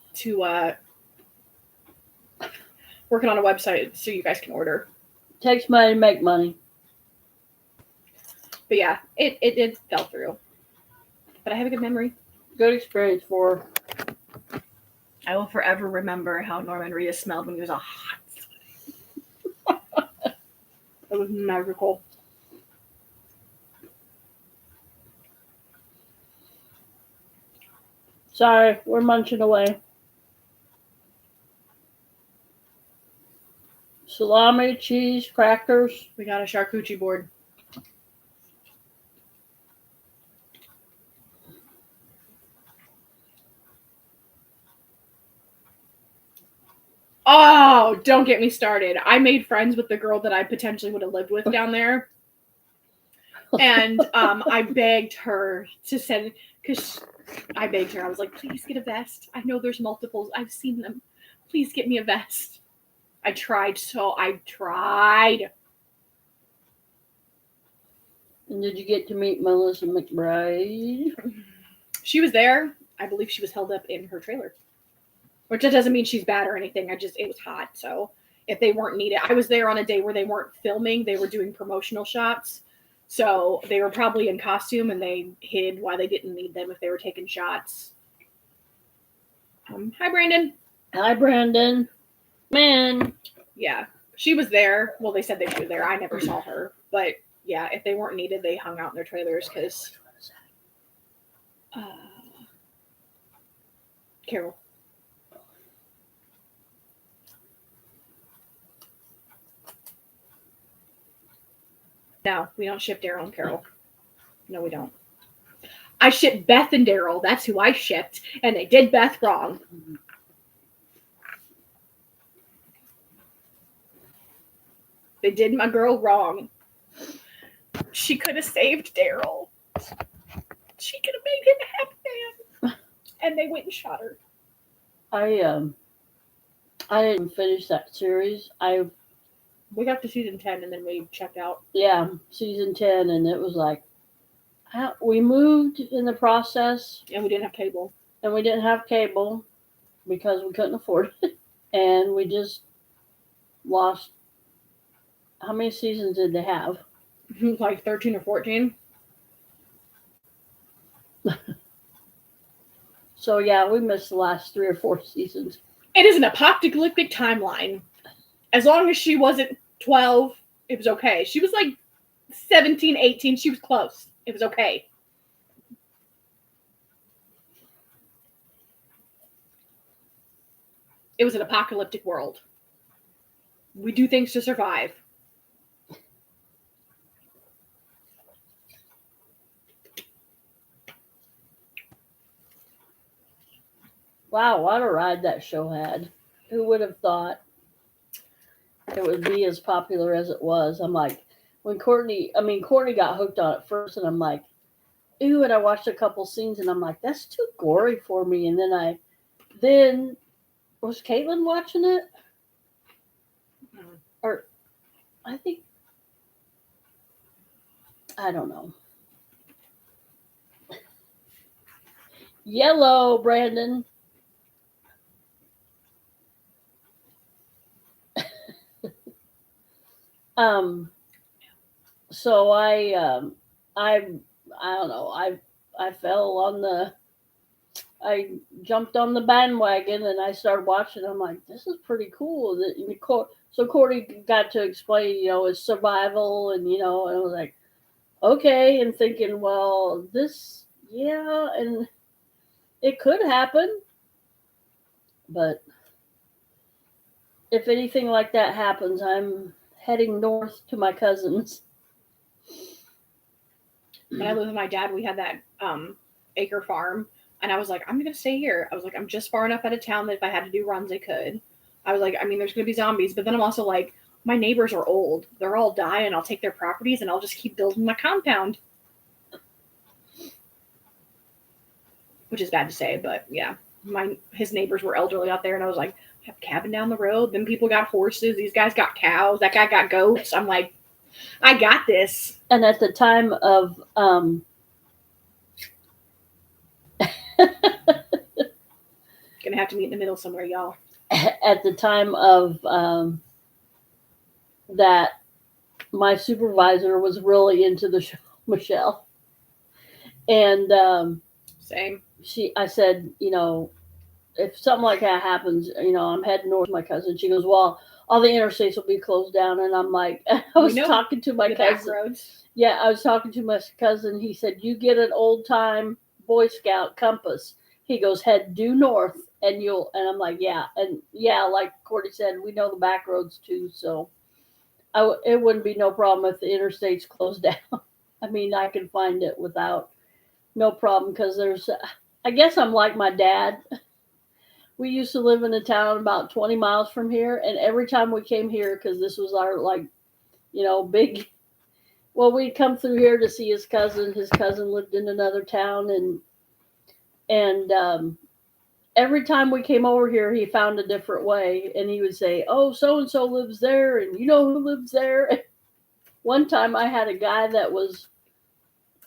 so you guys can order. Takes money to make money. But yeah, it fell through. But I have a good memory. Good experience for her. I will forever remember how Norman Reedus smelled when he was a hot. It was magical. Sorry, we're munching away. Salami, cheese, crackers. We got a charcuterie board. Oh, don't get me started. I made friends with the girl that I potentially would have lived with down there. And I begged her to send, because I begged her. I was like, please get a vest. I know there's multiples. I've seen them. Please get me a vest. I tried. And did you get to meet Melissa McBride? She was there. I believe she was held up in her trailer. Which that doesn't mean she's bad or anything. It was hot. So if they weren't needed, I was there on a day where they weren't filming. They were doing promotional shots. So they were probably in costume and they hid why they didn't need them if they were taking shots. Hi, Brandon. Hi, Brandon. Man. Yeah, she was there. Well, they said that she was there. I never saw her. But yeah, if they weren't needed, they hung out in their trailers because Carol. No, we don't ship Daryl and Carol. No, we don't. I shipped Beth and Daryl. That's who I shipped. And they did Beth wrong. They did my girl wrong. She could have saved Daryl. She could have made him a happy man. And they went and shot her. I didn't finish that series. We got to season 10 and then we checked out. Yeah, season 10, and it was like, we moved in the process. And we didn't have cable. And we didn't have cable because we couldn't afford it. And we just lost. How many seasons did they have? Like 13 or 14. So yeah, we missed the last 3 or 4 seasons. It is an apocalyptic timeline. As long as she wasn't 12, it was okay. She was like 17, 18. She was close. It was okay. It was an apocalyptic world. We do things to survive. Wow, what a ride that show had. Who would have thought it would be as popular as it was? I'm like, when Courtney got hooked on it first, and I'm like, ooh, and I watched a couple scenes, and I'm like, that's too gory for me. And then was Caitlin watching it? Or, I don't know. Yellow, Brandon. So I don't know. I fell on I jumped on the bandwagon and I started watching. I'm like, this is pretty cool. So Corey got to explain, it's survival, and and I was like, okay, and thinking, well, and it could happen, but if anything like that happens, I'm heading north to my cousins. When I lived with my dad, we had that acre farm, and I was like, I'm going to stay here. I was like, I'm just far enough out of town that if I had to do runs, I could. I was like, there's going to be zombies, but then I'm also like, my neighbors are old. They're all dying. I'll take their properties, and I'll just keep building my compound. Which is bad to say, but yeah. His neighbors were elderly out there, and I was like, I have a cabin down the road. Then people got horses. These guys got cows. That guy got goats. I'm like, I got this. And at the time of gonna have to meet in the middle somewhere, y'all. At the time of that, my supervisor was really into the show, Michelle, and same. I said, if something like that happens, I'm heading north to my cousin. She goes, well, all the interstates will be closed down. And I'm like, I We was know talking to my the back cousin. roads. Yeah, I was talking to my cousin. He said, "You get an old time Boy Scout compass." He goes, "Head due north, and you'll." And I'm like, "Yeah," and yeah, like Courtney said, we know the back roads too, so it wouldn't be no problem if the interstates closed down. I mean, I can find it without no problem because there's. I guess I'm like my dad. We used to live in a town about 20 miles from here, and every time we came here, because this was our like, big. Well, we'd come through here to see his cousin. His cousin lived in another town, and every time we came over here, he found a different way, and he would say, "Oh, so and so lives there, and you know who lives there." One time, I had a guy that was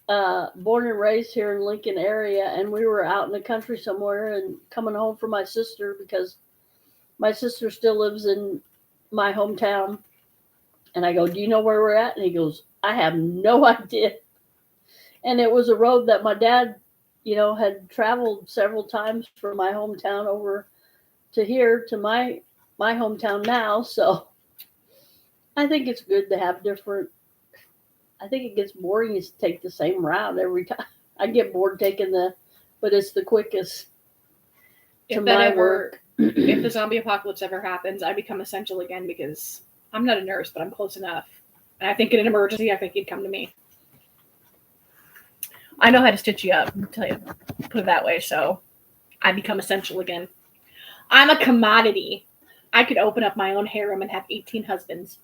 born and raised here in Lincoln area, and we were out in the country somewhere, and coming home for my sister because my sister still lives in my hometown. And I go, "Do you know where we're at?" And he goes, "I have no idea." And it was a road that my dad, had traveled several times from my hometown over to here to my hometown now. So I think it's good to have different. I think it gets boring to take the same route every time. I get bored taking but it's the quickest to my work. If the zombie apocalypse ever happens, I become essential again because I'm not a nurse, but I'm close enough. And I think in an emergency, I think you'd come to me. I know how to stitch you up, I'll tell you, put it that way. So I become essential again. I'm a commodity. I could open up my own harem and have 18 husbands.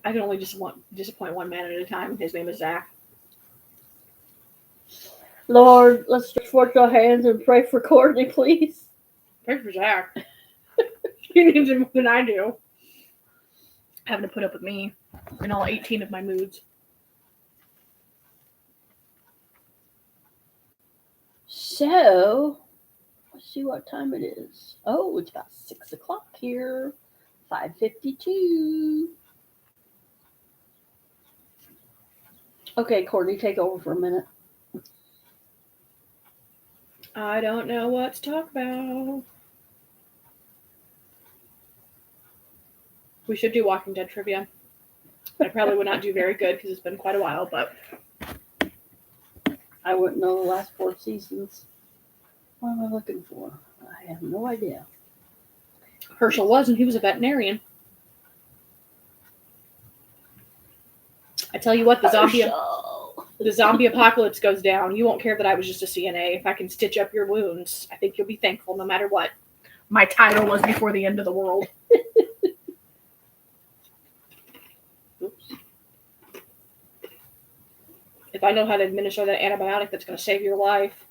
I can only disappoint one man at a time. His name is Zach. Lord, let's stretch forth our hands and pray for Courtney, please. Pray for Zach. He needs it more than I do. Having to put up with me in all 18 of my moods. So, let's see what time it is. Oh, it's about 6:00 here. 5:52. Okay, Courtney, take over for a minute. I don't know what to talk about. We should do Walking Dead trivia. I probably would not do very good because it's been quite a while, but I wouldn't know the last 4 seasons. What am I looking for? I have no idea. Herschel was, and he was a veterinarian. I tell you what, the zombie apocalypse goes down. You won't care that I was just a CNA. If I can stitch up your wounds, I think you'll be thankful no matter what. My title was before the end of the world. Oops. If I know how to administer that antibiotic that's going to save your life,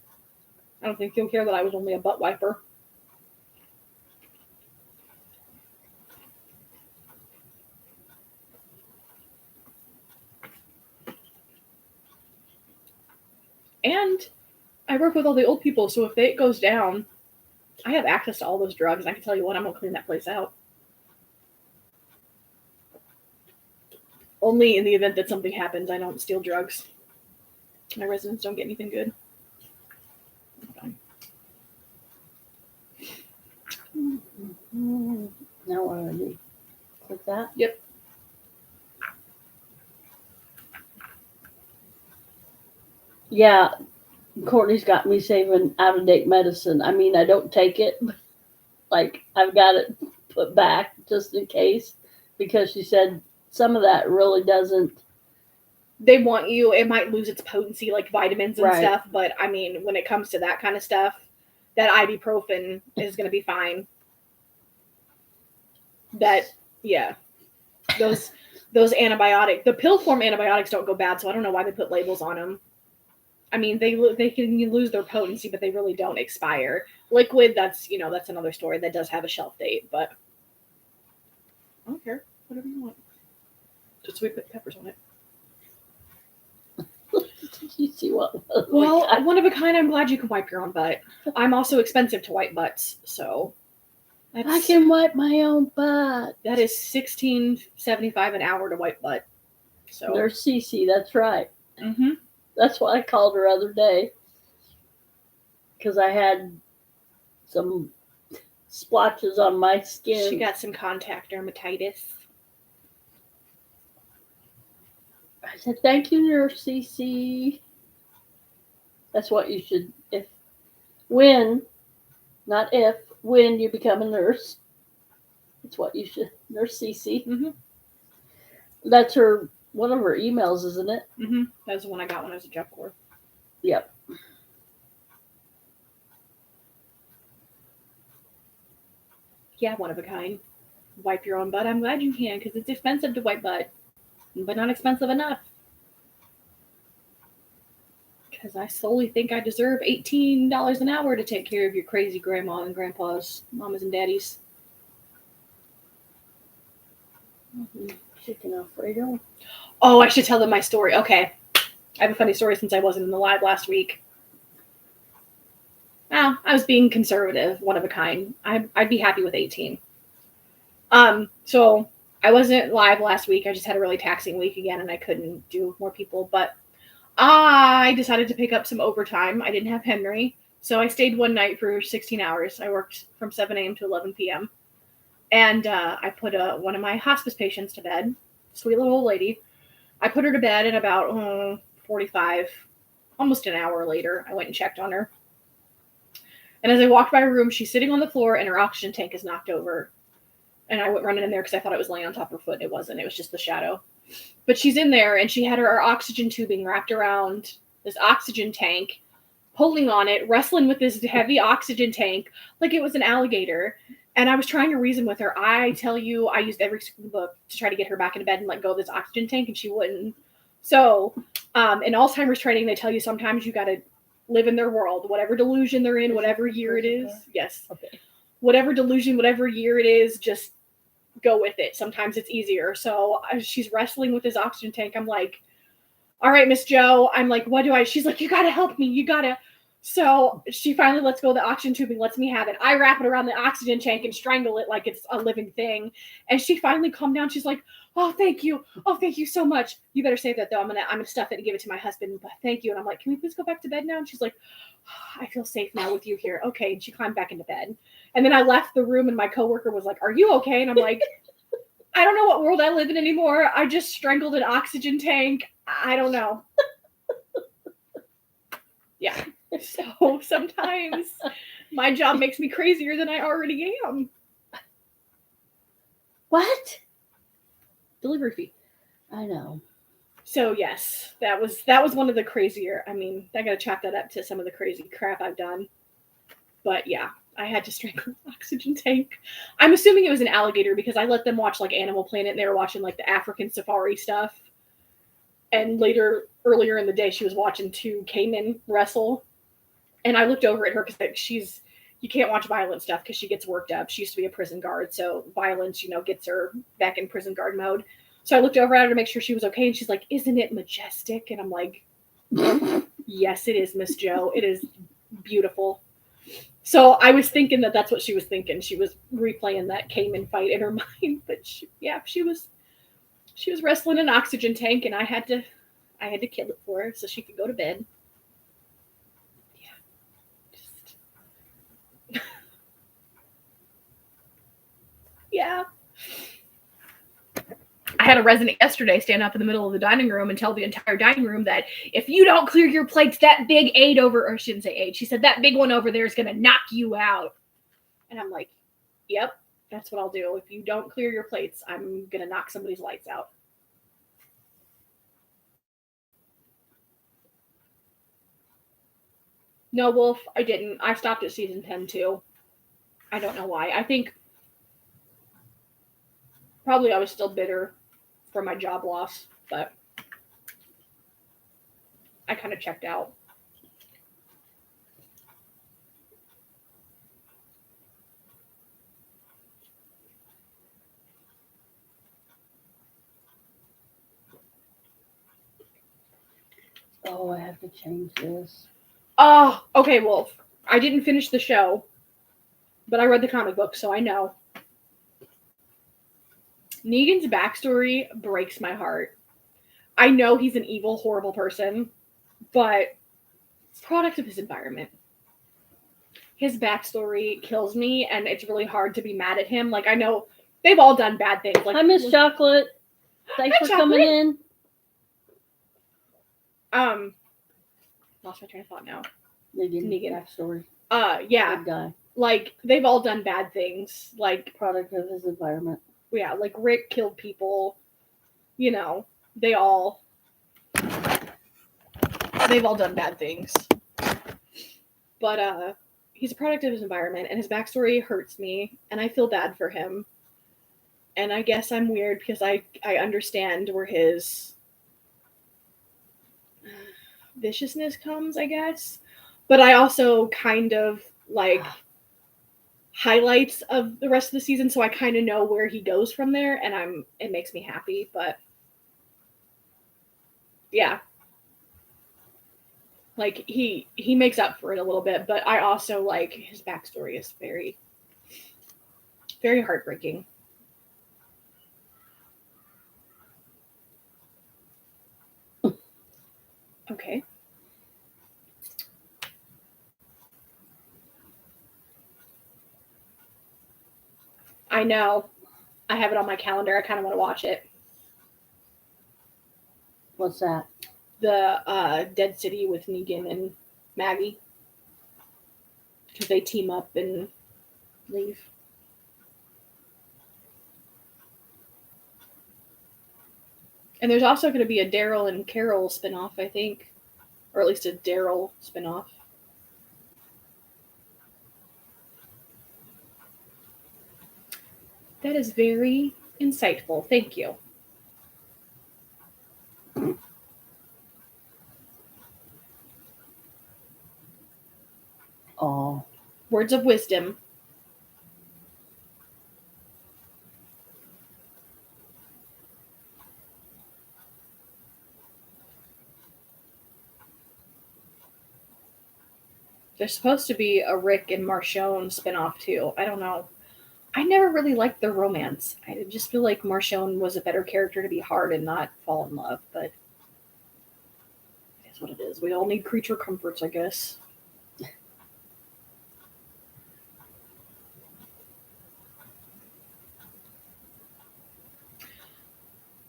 I don't think you'll care that I was only a butt wiper. And I work with all the old people, so if it goes down, I have access to all those drugs, and I can tell you what, I'm going to clean that place out. Only in the event that something happens, I don't steal drugs. My residents don't get anything good. Now what do I do? Click that? Yep. Yeah, Courtney's got me saving out-of-date medicine. I mean, I don't take it. Like, I've got it put back just in case because she said some of that really doesn't. They want you, it might lose its potency like vitamins and Right. stuff, but I mean, when it comes to that kind of stuff, that ibuprofen is going to be fine. Those antibiotics, the pill form antibiotics don't go bad, so I don't know why they put labels on them. I mean, they can lose their potency, but they really don't expire. Liquid, that's another story. That does have a shelf date, but I don't care. Whatever you want. Just sweet peppers on it. You see what? Well, one of a kind. I'm glad you can wipe your own butt. I'm also expensive to wipe butts, so I can wipe my own butt. That is $16.75 an hour to wipe butt. So Nurse Cece, that's right. Mm-hmm. That's what I called her other day because I had some splotches on my skin. She got some contact dermatitis. I said, thank you, Nurse Cece. That's what you should, not if, when you become a nurse. That's what you should, Nurse Cece. Mm-hmm. That's one of her emails, isn't it? Mm-hmm. That was the one I got when I was a Jeff Corps. Yep. Yeah, one of a kind. Wipe your own butt. I'm glad you can, because it's expensive to wipe butt, but not expensive enough. Because I solely think I deserve $18 an hour to take care of your crazy grandma and grandpas, mamas and daddies. Chicken Alfredo. Oh, I should tell them my story. Okay. I have a funny story since I wasn't in the live last week. Well, I was being conservative, one of a kind. I'd be happy with 18. So I wasn't live last week. I just had a really taxing week again, and I couldn't do more people. But I decided to pick up some overtime. I didn't have Henry, so I stayed one night for 16 hours. I worked from 7 a.m. to 11 p.m. And I put one of my hospice patients to bed, sweet little old lady. I put her to bed, and about 45, almost an hour later, I went and checked on her. And as I walked by her room, she's sitting on the floor, and her oxygen tank is knocked over. And I went running in there because I thought it was laying on top of her foot. It wasn't. It was just the shadow. But she's in there, and she had her oxygen tubing wrapped around this oxygen tank, pulling on it, wrestling with this heavy oxygen tank like it was an alligator. And I was trying to reason with her. I tell you, I used every book to try to get her back into bed and let go of this oxygen tank, and she wouldn't. So in Alzheimer's training, they tell you sometimes you got to live in their world, whatever delusion they're in, whatever year it is. Yes. Okay. Whatever delusion, whatever year it is, just go with it. Sometimes it's easier. So she's wrestling with this oxygen tank. I'm like, all right, Miss Joe. I'm like, what do I? She's like, you got to help me. You got to. So she finally lets go of the oxygen tubing, lets me have it. I wrap it around the oxygen tank and strangle it like it's a living thing. And she finally calmed down. She's like, oh, thank you. Oh, thank you so much. You better save that though. I'm gonna stuff it and give it to my husband. But thank you. And I'm like, can we please go back to bed now? And she's like, oh, I feel safe now with you here. Okay. And she climbed back into bed. And then I left the room, and my coworker was like, are you okay? And I'm like, I don't know what world I live in anymore. I just strangled an oxygen tank. I don't know. Yeah. So sometimes my job makes me crazier than I already am. What? Delivery fee. I know. So yes, that was one of the crazier. I mean, I gotta chalk that up to some of the crazy crap I've done. But yeah, I had to strangle an oxygen tank. I'm assuming it was an alligator because I let them watch like Animal Planet, and they were watching like the African safari stuff. And earlier in the day, she was watching two caiman wrestle. And I looked over at her because you can't watch violent stuff because she gets worked up. She used to be a prison guard, so violence, gets her back in prison guard mode. So I looked over at her to make sure she was okay, and she's like, isn't it majestic? And I'm like, yes, it is, Miss Joe. It is beautiful. So I was thinking that that's what she was thinking. She was replaying that Cayman fight in her mind. But she was wrestling an oxygen tank, and I had to kill it for her so she could go to bed. Yeah. I had a resident yesterday stand up in the middle of the dining room and tell the entire dining room that if you don't clear your plates, that big aid over, or she didn't say aid, she said that big one over there is going to knock you out. And I'm like, yep, that's what I'll do. If you don't clear your plates, I'm going to knock somebody's lights out. No, Wolf, I didn't. I stopped at season 10 too. I don't know why. I think probably I was still bitter for my job loss, but I kind of checked out. Oh, I have to change this. Oh, okay, Wolf. I didn't finish the show, but I read the comic book, so I know. Negan's backstory breaks my heart. I know he's an evil, horrible person, but product of his environment. his backstory kills me, and it's really hard to be mad at him. Like, I know they've all done bad things. Like, Hi, Miss Chocolate. Thanks Hi, for coming in. Lost my train of thought now. Negan. Backstory. Yeah. Good guy. Like, they've all done bad things. Like, Product of his environment. Yeah, like Rick killed people. You know, they've all done bad things. But he's a product of his environment, and his backstory hurts me, and I feel bad for him. And I guess I'm weird because I understand where his viciousness comes, I guess. But I also kind of like highlights of the rest of the season, so I kind of know where he goes from there, and it makes me happy. But yeah, like he makes up for it a little bit, but I also like his backstory is very, very heartbreaking. Okay. I know. I have it on my calendar. I kind of want to watch it. What's that? The Dead City with Negan and Maggie. Because they team up and leave. And there's also going to be a Daryl and Carol spinoff, I think. Or at least a Daryl spinoff. That is very insightful. Thank you. Oh. Words of wisdom. There's supposed to be a Rick and Marshawn spinoff too. I don't know. I never really liked their romance. I just feel like Marshawn was a better character to be hard and not fall in love, but that's what it is. We all need creature comforts, I guess.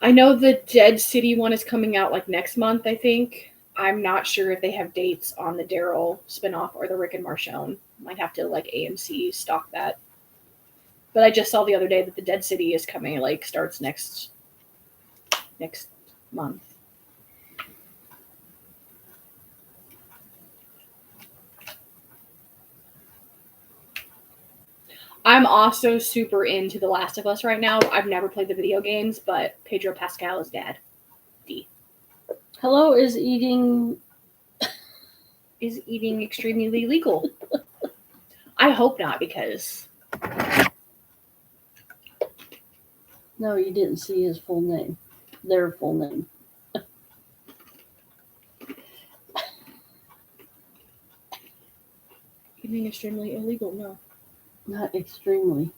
I know the Dead City one is coming out like next month, I think. I'm not sure if they have dates on the Daryl spinoff or the Rick and Marshawn. Might have to like AMC stock that. But I just saw the other day that the Dead City is coming, like starts next month. I'm also super into The Last of Us right now. I've never played the video games, but Pedro Pascal is dad. D. Hello is eating extremely illegal. I hope not, because no, you didn't see his full name. Their full name. eating extremely illegal. No. Not extremely.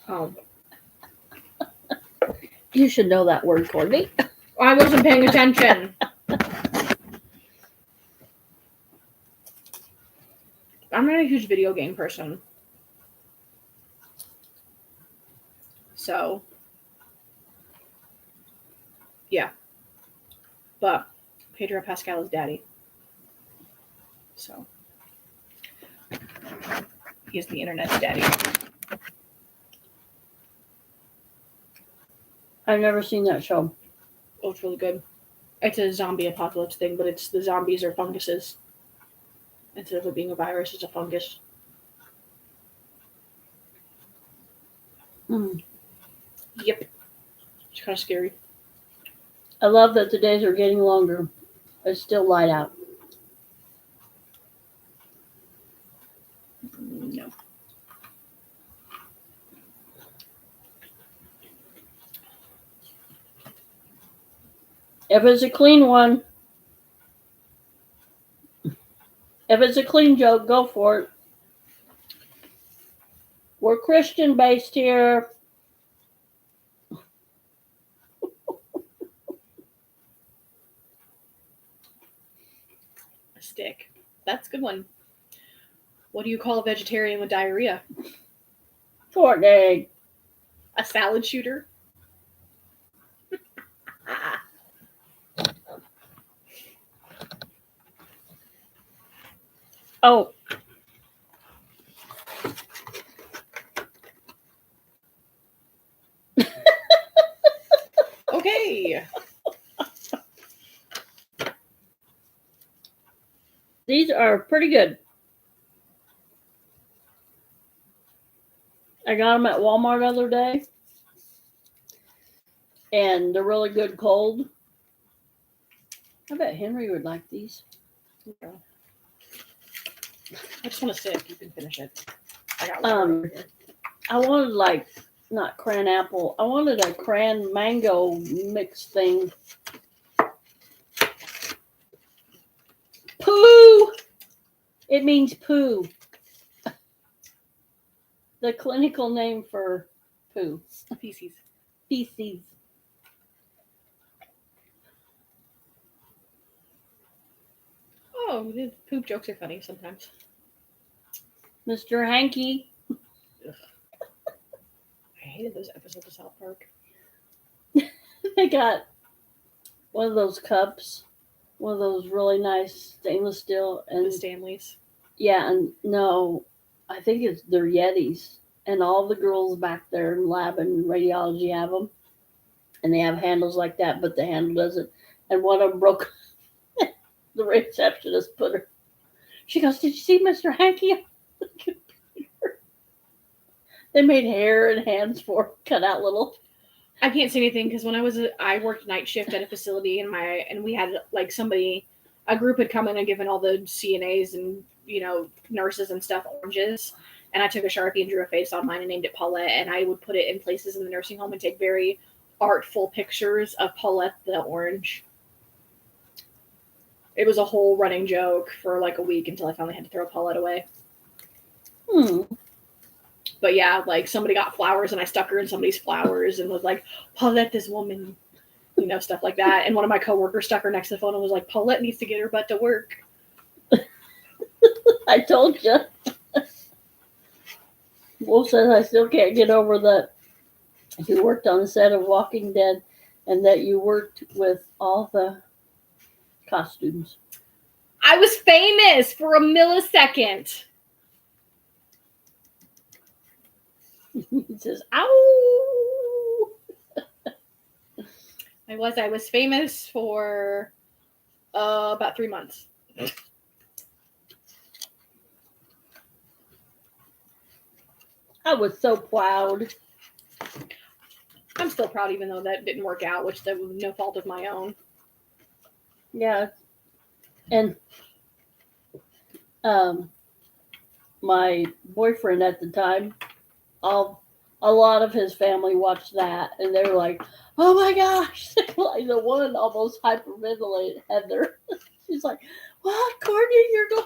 Oh. You should know that word, Courtney. I wasn't paying attention. I'm not a huge video game person. So, yeah. But Pedro Pascal is daddy. So, he's the internet's daddy. I've never seen that show. Oh, it's really good. It's a zombie apocalypse thing, but it's the zombies are funguses. Instead of it being a virus, it's a fungus. Mm. Yep. It's kind of scary. I love that the days are getting longer. It's still light out. No. If it's a clean one, if it's a clean joke, go for it. We're Christian based here. A stick. That's a good one. What do you call a vegetarian with diarrhea? Courtney. A salad shooter? Oh, Okay. these are pretty good. I got them at Walmart the other day, and they're really good cold. I bet Henry would like these. I just want to sip. You can finish it. I got one over here. I wanted like not cran apple. I wanted a cran mango mix thing. Poo. It means poo. The clinical name for poo. Feces. Feces. Oh, the poop jokes are funny sometimes. Mr. Hanky. I hated those episodes of South Park. They got one of those cups, one of those really nice stainless steel, The and Stanleys. yeah, and no, I think they're Yetis, and all the girls back there in lab and radiology have them, and they have handles like that, but the handle doesn't. And one of them broke. The receptionist put her. She goes, "Did you see Mr. Hanky on the computer?" They made hair and hands for him, cut out little. I can't say anything because when I worked night shift at a facility and we had like a group had come in and given all the CNAs and nurses and stuff oranges, and I took a Sharpie and drew a face on mine and named it Paulette, and I would put it in places in the nursing home and take very artful pictures of Paulette the orange. It was a whole running joke for like a week until I finally had to throw Paulette away. But yeah, like somebody got flowers and I stuck her in somebody's flowers and was like, Paulette, this woman, stuff like that. And one of my coworkers stuck her next to the phone and was like, Paulette needs to get her butt to work. I told you. Wolf says I still can't get over that you worked on the set of Walking Dead and that you worked with all the costumes. I was famous for a millisecond. He says, "Ow!" I was famous for about 3 months. I was so proud. I'm still proud, even though that didn't work out, which that was no fault of my own. Yeah, and my boyfriend at the time, a lot of his family watched that, and they were like, "Oh my gosh!" Like the one almost hyperventilated. Heather, she's like, "What, Courtney? You're going?"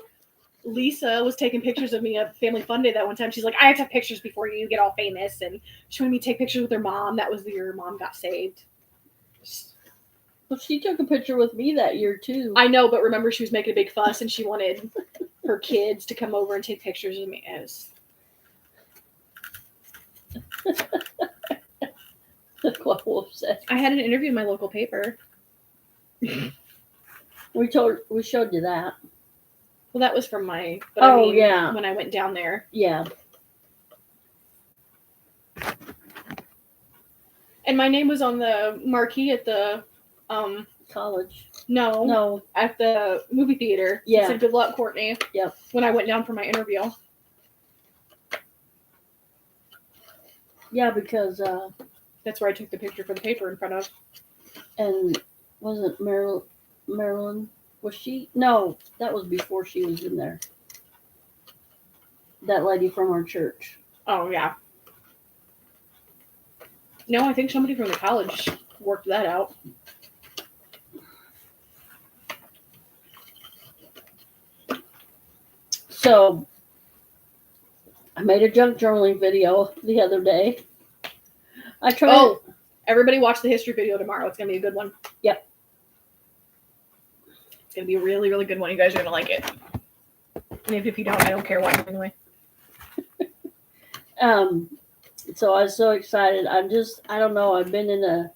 Lisa was taking pictures of me at Family Fun Day that one time. She's like, I have to have pictures before you get all famous. And she wanted me to take pictures with her mom. That was the year mom got saved. Well, she took a picture with me that year, too. I know, but remember she was making a big fuss and she wanted her kids to come over and take pictures of me. That's what Wolf said. I had an interview in my local paper. We showed you that. Well, that was from my... But I mean, yeah. When I went down there. Yeah. And my name was on the marquee at the... college. No. At the movie theater. Yeah. It said, good luck, Courtney. Yep. When I went down for my interview. Yeah, because... that's where I took the picture for the paper in front of. And wasn't Marilyn... Was she? No, that was before she was in there. That lady from our church. Oh, yeah. No, I think somebody from the college worked that out. So, I made a junk journaling video the other day. I tried. Oh, everybody watch the history video tomorrow. It's going to be a good one. Yep. It's going to be a really, really good one. You guys are going to like it. And if you don't, I don't care why anyway. So I was so excited. I don't know. I've been in a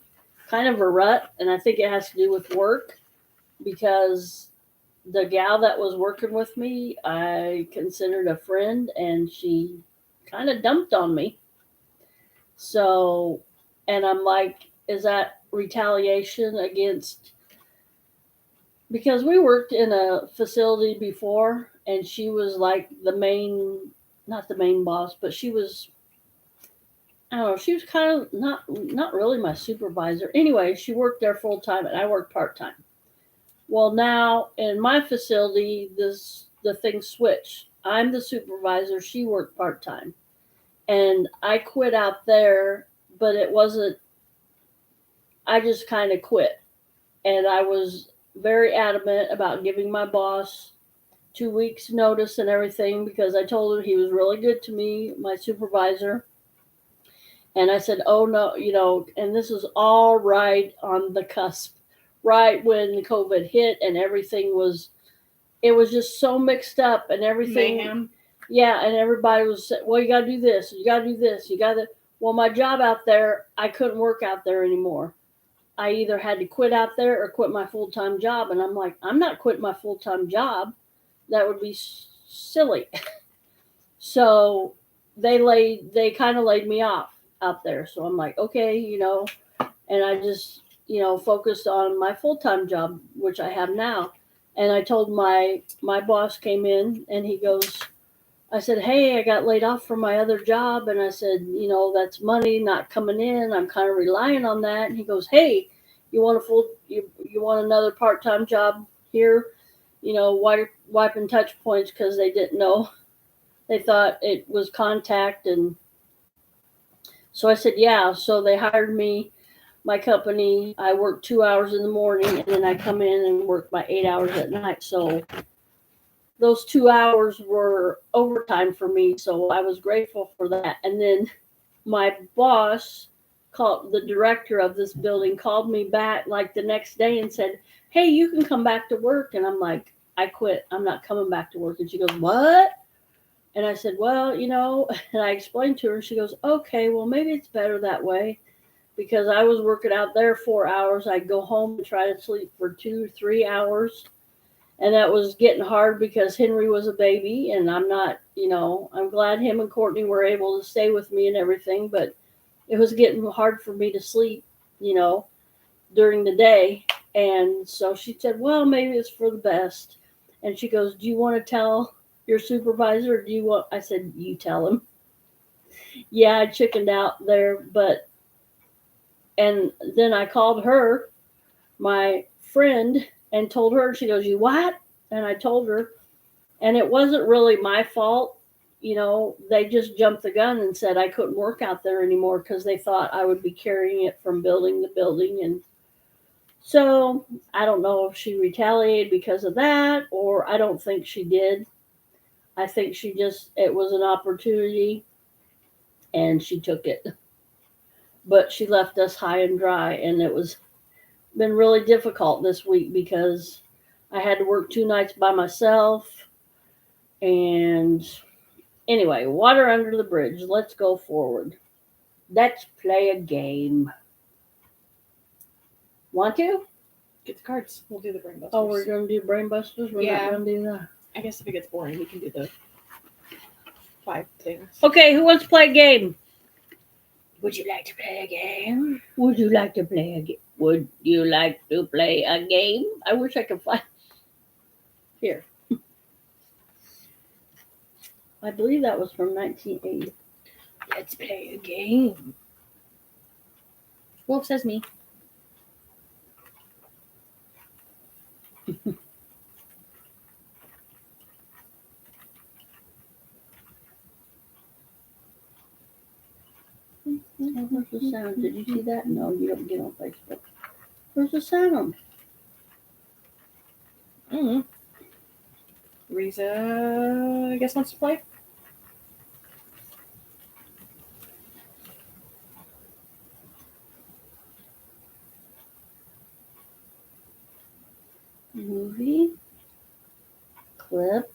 kind of a rut, and I think it has to do with work because the gal that was working with me, I considered a friend, and she kind of dumped on me. So, and I'm like, is that retaliation against? Because we worked in a facility before, and she was like the main, not the main boss, but she was, I don't know, she was kind of not really my supervisor. Anyway, she worked there full time, and I worked part time. Well, now in my facility, the thing switched. I'm the supervisor. She worked part time, and I quit out there, but it wasn't. I just kind of quit, and I was very adamant about giving my boss 2 weeks notice and everything because I told him he was really good to me, my supervisor. And I said, oh no, and this was all right on the cusp, right when COVID hit and everything it was just so mixed up and everything. Mayhem. Yeah, and everybody was saying, well, you got to do this, you got to do this, you got to. Well, my job out there, I couldn't work out there anymore. I either had to quit out there or quit my full time job. And I'm like, I'm not quitting my full time job. That would be silly. So they kind of laid me off out there. So I'm like, okay, and I just, focused on my full time job, which I have now. And I told my boss came in and he goes, I said, hey, I got laid off from my other job. And I said, that's money not coming in. I'm kind of relying on that. And he goes, hey, you want you want another part-time job here? Wiping touch points because they didn't know. They thought it was contact. And so I said, yeah. So they hired me, my company. I work 2 hours in the morning and then I come in and work my 8 hours at night. So those 2 hours were overtime for me, so I was grateful for that. And then my boss the director of this building called me back like the next day and said, hey, you can come back to work. And I'm like, I quit. I'm not coming back to work. And she goes, what? And I said, well, and I explained to her. She goes, okay, well, maybe it's better that way because I was working out there 4 hours. I'd go home and try to sleep for 2-3 hours. And that was getting hard because Henry was a baby and I'm not, I'm glad him and Courtney were able to stay with me and everything, but it was getting hard for me to sleep, during the day. And so she said, well, maybe it's for the best. And she goes, do you want to tell your supervisor? Or do you want, I said, you tell him. Yeah, I chickened out there, and then I called her, my friend, and told her. She goes, you what? And I told her, and it wasn't really my fault. They just jumped the gun and said I couldn't work out there anymore because they thought I would be carrying it from building to building. And so I don't know if she retaliated because of that, or I don't think she did. I think it was an opportunity and she took it. But she left us high and dry, and it was been really difficult this week because I had to work 2 nights by myself. And anyway, water under the bridge. Let's go forward. Let's play a game. Want to? Get the cards. We'll do the brain busters. Oh, we're going to do brain busters? We're not going to do that. I guess if it gets boring, we can do the 5 things. Okay, who wants to play a game? Would you like to play a game? Would you like to play a game? Would you like to play a game? I wish I could find. Here. I believe that was from 1980. Let's play a game. Wolf says me. Where's the sound? Did you see that? No, you don't get on Facebook. Where's the sound? Riza, I guess, wants to play. Movie. Clip.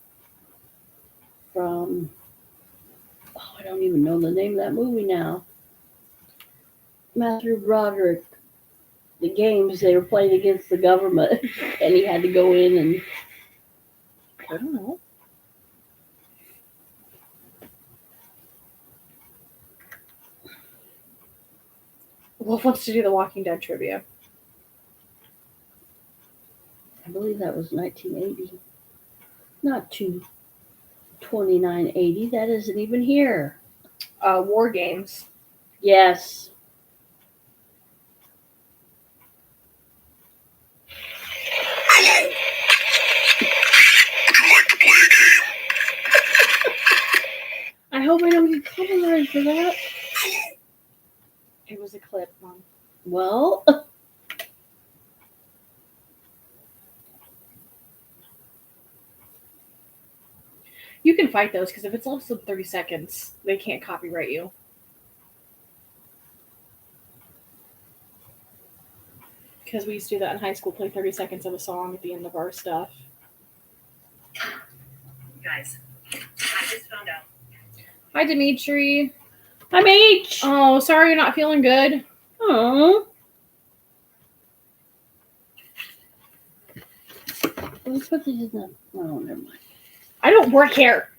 I don't even know the name of that movie now. Matthew Broderick. The games they were playing against the government, and he had to go in and I don't know. Wolf wants to do the Walking Dead trivia. I believe that was 1980. Not 2980. That isn't even here. War games. Yes. Hello. Would you like to play a game? I hope I don't get copyrighted for that. Hello. It was a clip, Mom. Well, You can fight those because if it's less than 30 seconds, they can't copyright you. Because we used to do that in high school, play 30 seconds of a song at the end of our stuff. Guys, I just found out. Hi, Dimitri. I'm H. Oh, sorry you're not feeling good. Oh. Let's put these in the. Oh, never mind. I don't work here.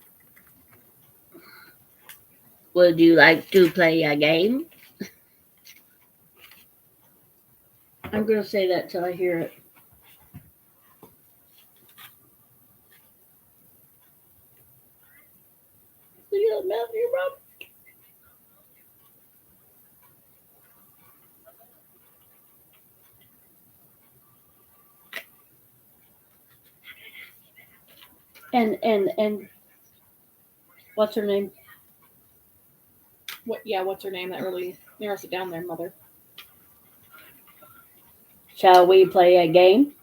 Would you like to play a game? I'm going to say that till I hear it. Look at that Matthew, Rob. And what's her name? What? Yeah, what's her name? That really narrows it down there, Mother. Shall we play a game?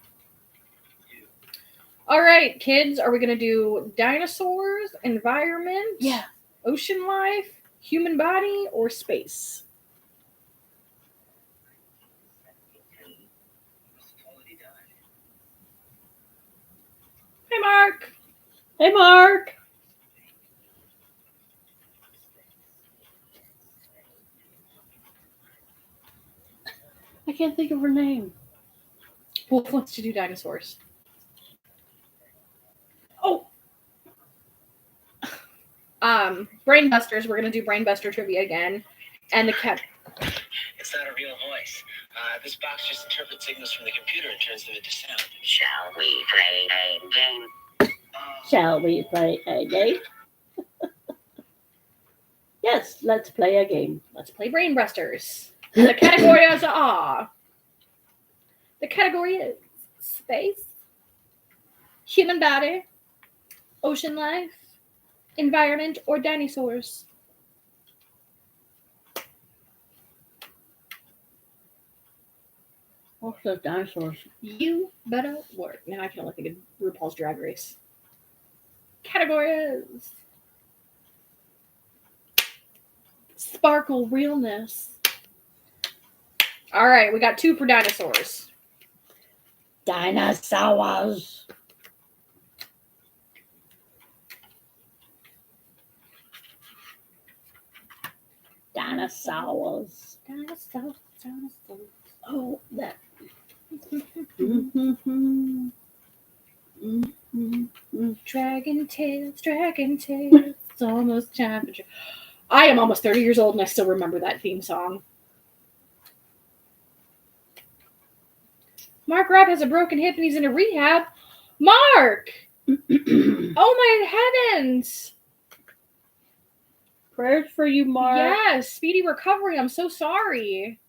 All right, kids, are we going to do dinosaurs, environment, Yeah. ocean life, human body, or space? Hey, Mark. Hey, Mark. I can't think of her name. Wolf wants to do dinosaurs. Oh. Brainbusters. We're going to do Brainbuster trivia again. And the cat. It's not a real voice. This box just interprets signals from the computer and turns them into sound. Shall we play a game? Shall we play a game? Yes, let's play a game. Let's play Brainbusters. And the categories are. The category is space, human body, ocean life, environment, or dinosaurs. What's those dinosaurs? You better work. Now I can only think of RuPaul's Drag Race. Categories. Sparkle realness. All right, we got 2 for dinosaurs. Dinosaurs. Dinosaurs. Dinosaurs. Oh, that. Dragon tails, dragon tails. It's almost time for. I am almost 30 years old and I still remember that theme song. Mark Rapp has a broken hip and he's in a rehab. Mark! Oh my heavens! Prayers for you, Mark. Yes, speedy recovery. I'm so sorry.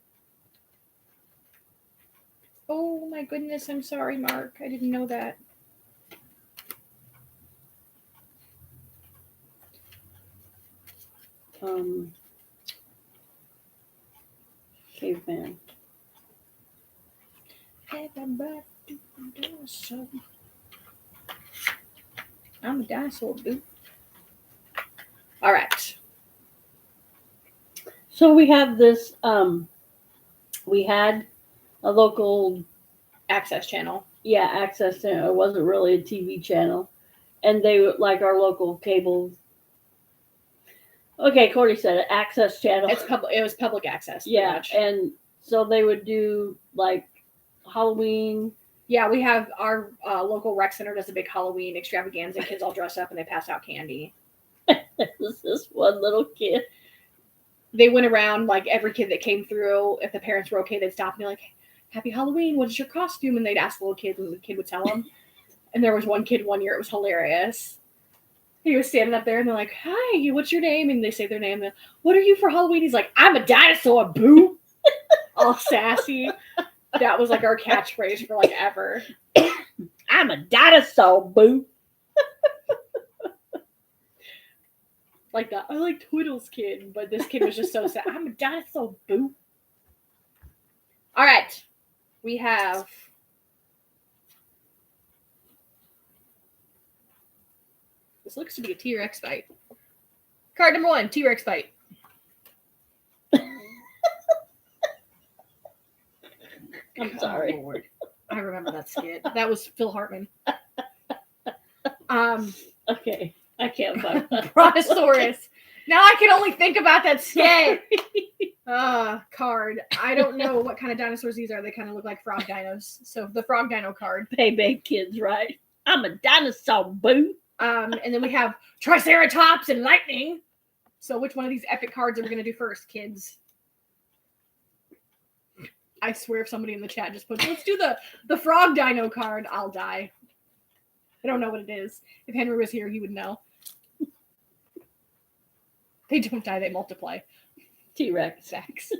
Oh my goodness, I'm sorry, Mark. I didn't know that. Caveman. I'm a dinosaur, dude. All right. So we have this. We had a local Access channel. access channel. It wasn't really a TV channel, and they like our local cable Okay, Cordy said it. Access channel. It's public. It was public access. Pretty Yeah, much. and so they would do like Halloween. Yeah, we have our local rec center does a big Halloween extravaganza. Kids all dress up and they pass out candy. This one little kid. They went around like every kid that came through. If the parents were okay, they'd stop and be like, "Happy Halloween! What is your costume?" And they'd ask the little kid, and the kid would tell them. And there was one kid one year. It was hilarious. He was standing up there, and they're like, "Hi, what's your name?" And they say their name. And, what are you for Halloween? He's like, "I'm a dinosaur, boo!" All sassy. That was like our catchphrase for like ever. I'm a dinosaur, boo. Like that. I like Twiddle's kid, but this kid was just so sad. I'm a dinosaur, boo. All right. We have. This looks to be a T-Rex fight. Card number 1, T-Rex fight. I'm sorry. Oh, Lord. I remember that skit. That was Phil Hartman. Okay, I can't find that. Brontosaurus. Now I can only think about that skit. Card. I don't know what kind of dinosaurs these are. They kind of look like frog dinos. So the frog dino card. Payback kids, right? I'm a dinosaur, boo. And then we have Triceratops and Lightning. So which one of these epic cards are we going to do first, kids? I swear if somebody in the chat just puts, let's do the frog dino card, I'll die. I don't know what it is. If Henry was here, he would know. They don't die, they multiply. T-Rex. Sex.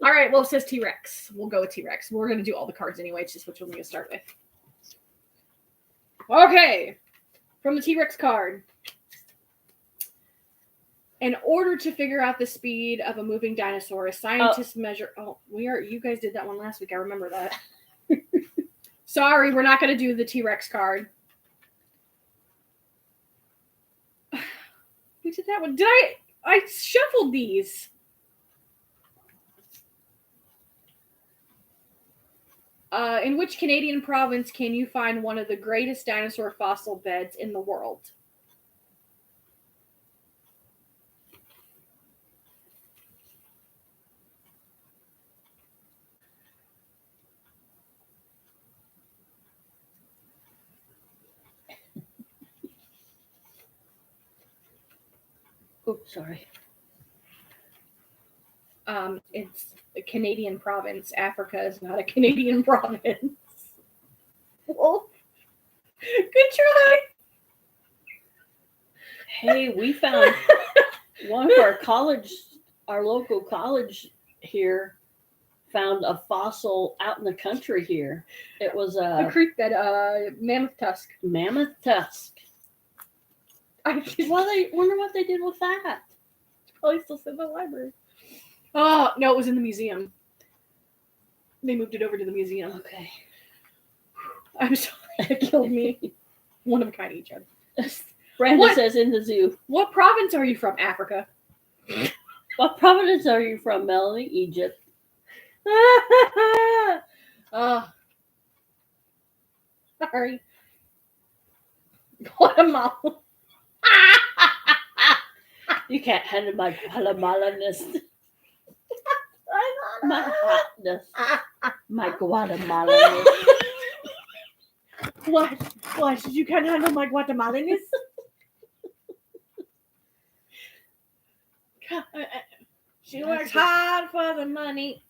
All right, well, it says T-Rex. We'll go with T-Rex. We're going to do all the cards anyway. It's just which one we're going to start with. Okay. From the T-Rex card. In order to figure out the speed of a moving dinosaur, scientists measure... Oh, you guys did that one last week. I remember that. Sorry, we're not going to do the T-Rex card. We did that one. Did I shuffled these. In which Canadian province can you find one of the greatest dinosaur fossil beds in the world? Oops, sorry. It's a Canadian province. Africa is not a Canadian province. Well, good try. Hey, we found one of our local college here found a fossil out in the country here. It was A a creek bed, mammoth tusk. mammoth tusk. Well, I wonder what they did with that. Probably still in the library. Oh, no, it was in the museum. They moved it over to the museum. Okay. I'm sorry, it killed me. One of a kind each other. Brandon What? says in the zoo. What province are you from, Africa? What province are you from, Melanie? Egypt. Sorry. Guatemala. You can't handle my Guatemalaness. My hotness. My Guatemalaness. What? You can't handle my Guatemalaness? She works hard for the money.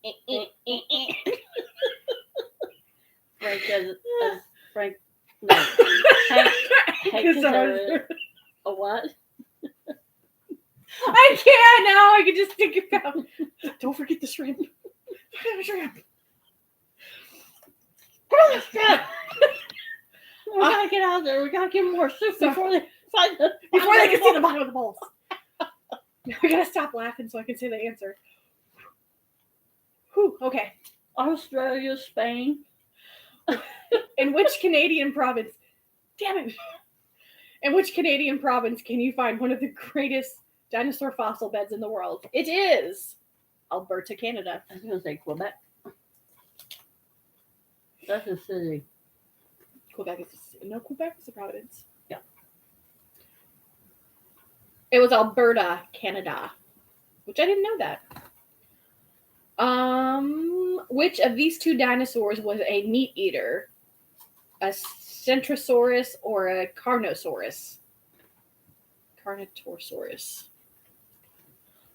Frank does Frank. No. Hank does a what? I can't now. I can just think about. Don't forget the shrimp. Shrimp. Come on, shrimp. We gotta get out there. We gotta get more soup before they find the Before they can see the bottom of the bowls. We gotta stop laughing so I can say the answer. Whew, okay. Australia, Spain. In which Canadian province? Damn it. In which Canadian province can you find one of the greatest dinosaur fossil beds in the world? It is Alberta, Canada. I was gonna say Quebec. That's a city. Quebec is a province. Yeah. It was Alberta, Canada, which I didn't know that. Which of these two dinosaurs was a meat eater? A Centrosaurus or a Carnosaurus? Carnotaurus.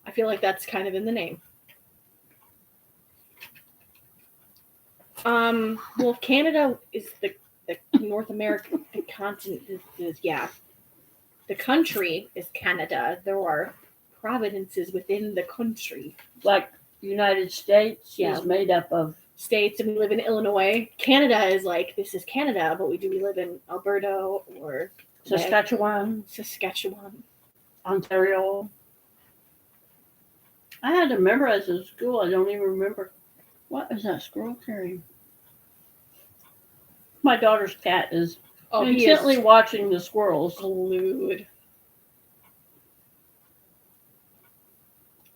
I feel like that's kind of in the name. Well, Canada is the North American continent. Yeah. The country is Canada. There are provinces within the country. Like United States Yeah. is made up of States, and we live in Illinois. Canada is like, this is Canada, but we live in Alberta or Saskatchewan, Saskatchewan. Ontario. I had to memorize in school. I don't even remember. What is that squirrel carrying? My daughter's cat is He intently is watching the squirrels. glued.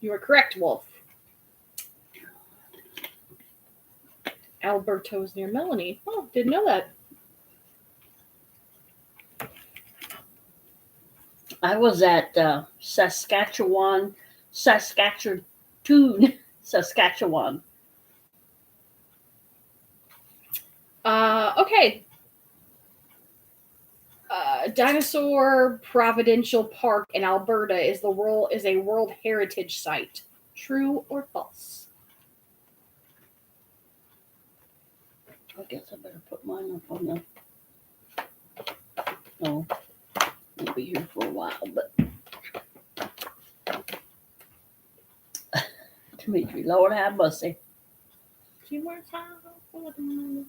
You are correct, Wolf. Alberto's near Melanie. Oh, didn't know that. I was at Saskatchewan. Okay. Dinosaur Providential Park in Alberta is a World Heritage Site. True or false? I guess I better put mine up on the. Oh, I'll be here for a while, but. Dimitri, Lord have mercy. She works hard for the money.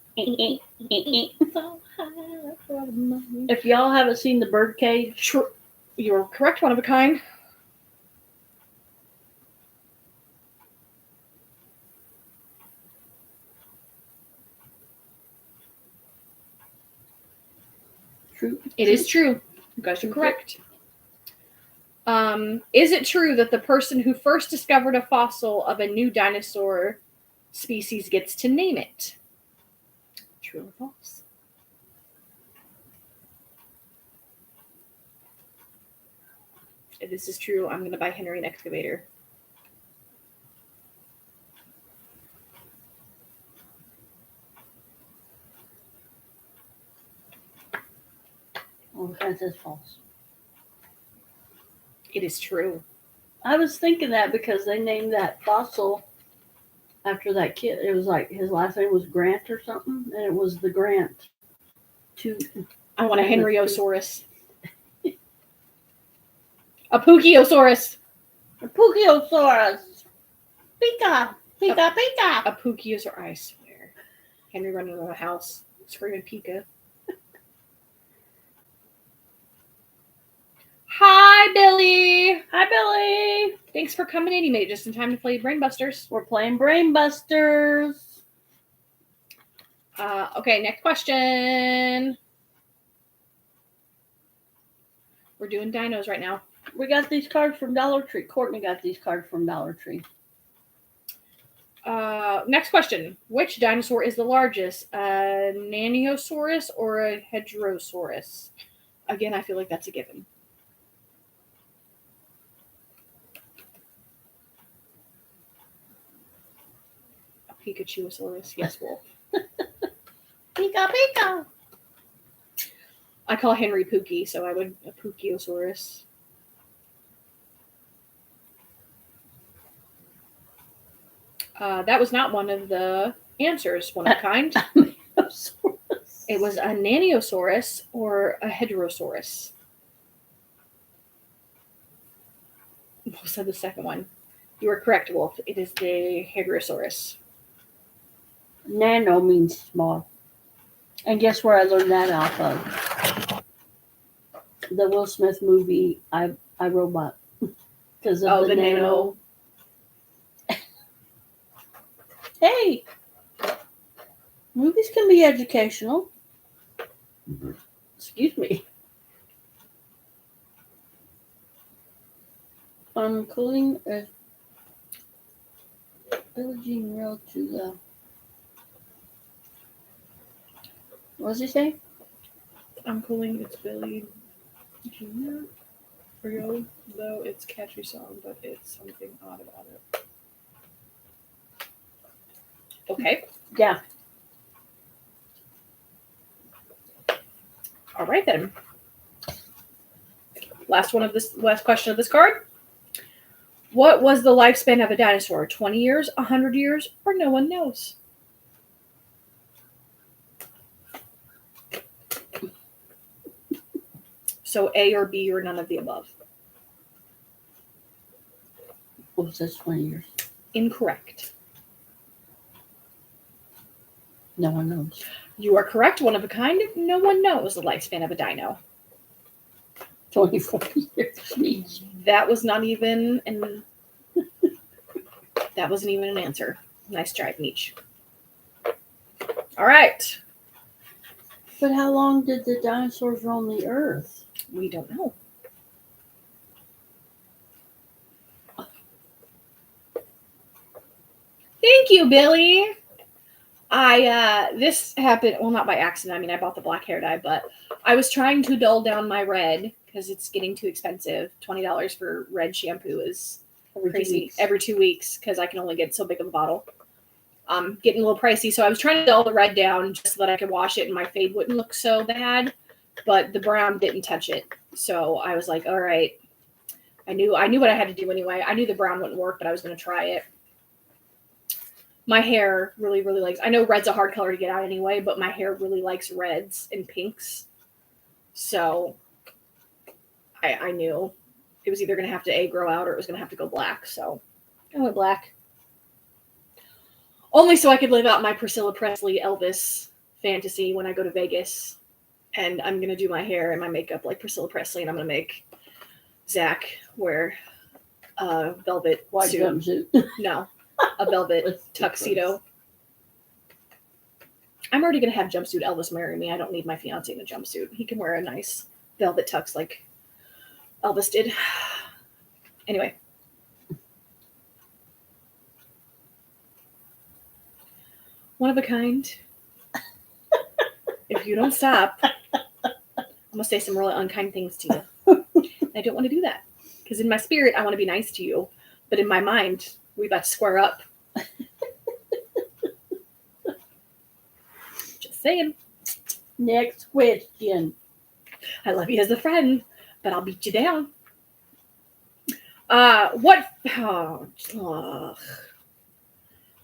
So hard for the money. If y'all haven't seen the birdcage, You're correct, one of a kind. true. It is true. You guys are correct. Is it true that the person who first discovered a fossil of a new dinosaur species gets to name it? True or false? If this is true, I'm going to buy Henry an excavator. Oh, that is false. It is true. I was thinking that because they named that fossil after that kid. It was like his last name was Grant or something, and it was the Grant. I want a Henryosaurus. A Pukiosaurus. A Pukiosaurus. Pika, pika, pika. A Pukiosaurus. I swear. Henry running around the house screaming Pika. Hi, Billy. Hi, Billy. Thanks for coming in. You made it just in time to play Brain Busters. We're playing Brain Busters. Okay, next question. We're doing dinos right now. We got these cards from Dollar Tree. Courtney got these cards from Dollar Tree. Next question. Which dinosaur is the largest? A Nanosaurus or a Hedgerosaurus? Again, I feel like that's a given. A Pikachuosaurus. Yes, Wolf. Pika, pika. I call Henry Pookie, so I would a Pukiosaurus. That was not one of the answers, one of a kind. It was a Nanosaurus or a Hedgerosaurus. What said the second one? You were correct, Wolf. It is the Hedgerosaurus. Nano means small. And guess where I learned that off of? The Will Smith movie, I Robot. Because of the nano. Hey, movies can be educational. Excuse me. Including a Billie Jean Road to the. What does he say? I'm calling it's Billy Jr. Real, though it's catchy song, but it's something odd about it. Okay. Yeah. All right then. Last question of this card. What was the lifespan of a dinosaur? 20 years, 100 years, or no one knows? So A or B or none of the above. What was this, 20 years? Incorrect. No one knows. You are correct. One of a kind. No one knows the lifespan of a dino. 24 years each. That was not even an. That wasn't even an answer. Nice try, Meech. All right. But how long did the dinosaurs roam the earth? We don't know. Thank you, Billy. This happened, well, not by accident. I mean, I bought the black hair dye, but I was trying to dull down my red because it's getting too expensive. $20 for red shampoo is crazy every 2 weeks because I can only get so big of a bottle. Getting a little pricey, so I was trying to dull the red down just so that I could wash it and my fade wouldn't look so bad, but the brown didn't touch it. So I was like, all right. I knew what I had to do anyway. I knew the brown wouldn't work, but I was going to try it. My hair really, really likes, I know red's a hard color to get out anyway, but my hair really likes reds and pinks. So I knew it was either going to have to A, grow out, or it was going to have to go black. So I went black. Only so I could live out my Priscilla Presley Elvis fantasy when I go to Vegas. And I'm going to do my hair and my makeup like Priscilla Presley, and I'm going to make Zach wear a velvet White suit. jumpsuit. No, a velvet tuxedo. I'm already going to have jumpsuit Elvis marry me. I don't need my fiance in a jumpsuit. He can wear a nice velvet tux like Elvis did. Anyway. One of a kind. If you don't stop, I'm going to say some really unkind things to you. I don't want to do that. Because in my spirit, I want to be nice to you. But in my mind, we about to square up. Just saying. Next question. I love you as a friend, but I'll beat you down.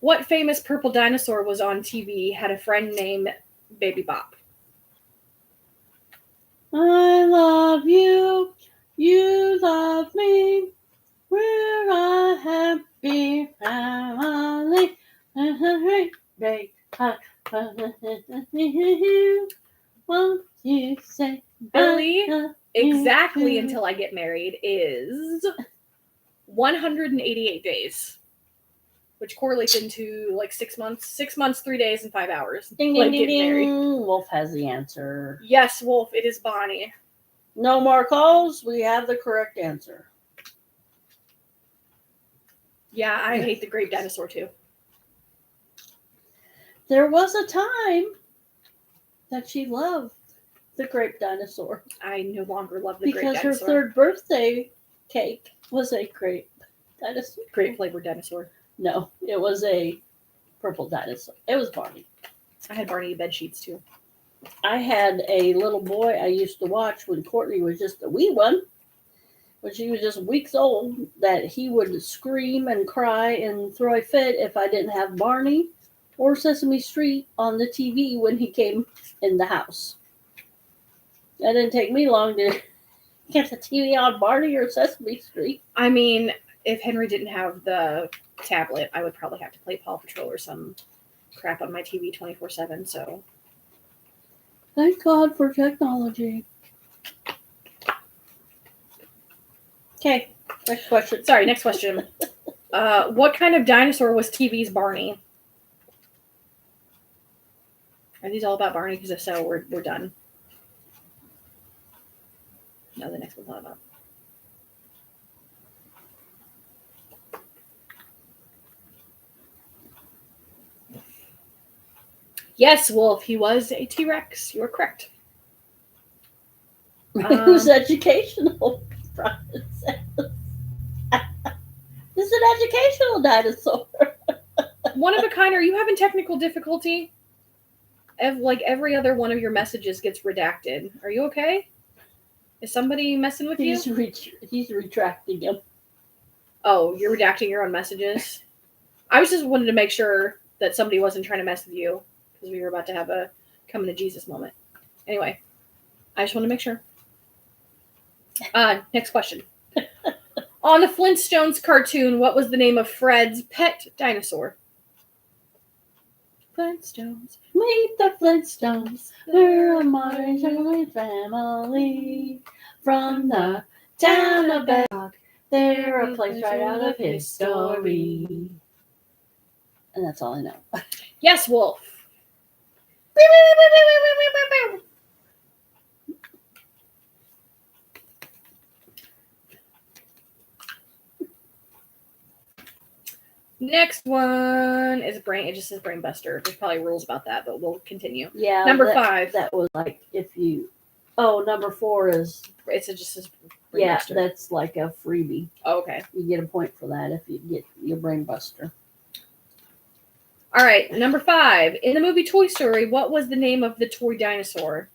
What famous purple dinosaur was on TV, had a friend named Baby Bop? I love you. You love me. We're a happy family. Won't you say Billy, I love exactly you? until I get married is 188 days, which correlates into like 6 months. 6 months, 3 days, and 5 hours. Ding, like ding, ding, getting married. ding. Wolf has the answer. Yes, Wolf, it is Bonnie. No more calls. We have the correct answer. Yeah, I hate the grape dinosaur too. There was a time that she loved the grape dinosaur I no longer love the grape because her dinosaur. third birthday cake was a grape dinosaur. Grape flavored dinosaur. No, it was a purple dinosaur. It was Barney. I had Barney bed sheets too. I had a little boy I used to watch when Courtney was just a wee one, when she was just weeks old, that he would scream and cry and throw a fit if I didn't have Barney or Sesame Street on the TV when he came in the house. That didn't take me long to get the TV on Barney or Sesame Street. I mean, if Henry didn't have the tablet, I would probably have to play Paw Patrol or some crap on my TV 24/7. So Thank God for technology. Okay, next question. sorry. Next question. What kind of dinosaur was TV's Barney? Are these all about Barney? Because if so, we're done. No, the next one's not about. Yes, Wolf. He was a T-Rex. You are correct. It was educational. This is an educational dinosaur. One of a kind. Are you having technical difficulty? Like every other one of your messages gets redacted. Are you okay? Is somebody messing with you? He's retracting him. Oh, you're redacting your own messages? I was just wanted to make sure that somebody wasn't trying to mess with you because we were about to have a coming to Jesus moment. Anyway, I just want to make sure. Next question. On the Flintstones cartoon, what was the name of Fred's pet dinosaur? Flintstones. Meet the Flintstones. They're a modern family from the town of Bedrock. They're a place right out of history. And that's all I know. Yes, Wolf. Next one is brain. It just says brain buster. There's probably rules about that, but we'll continue. Yeah. Number 5. That was like if you. Oh, number 4 is. It just says brain Yeah, buster. that's like a freebie. Oh, okay. You get a point for that if you get your brain buster. All right, number 5. In the movie Toy Story, what was the name of the toy dinosaur?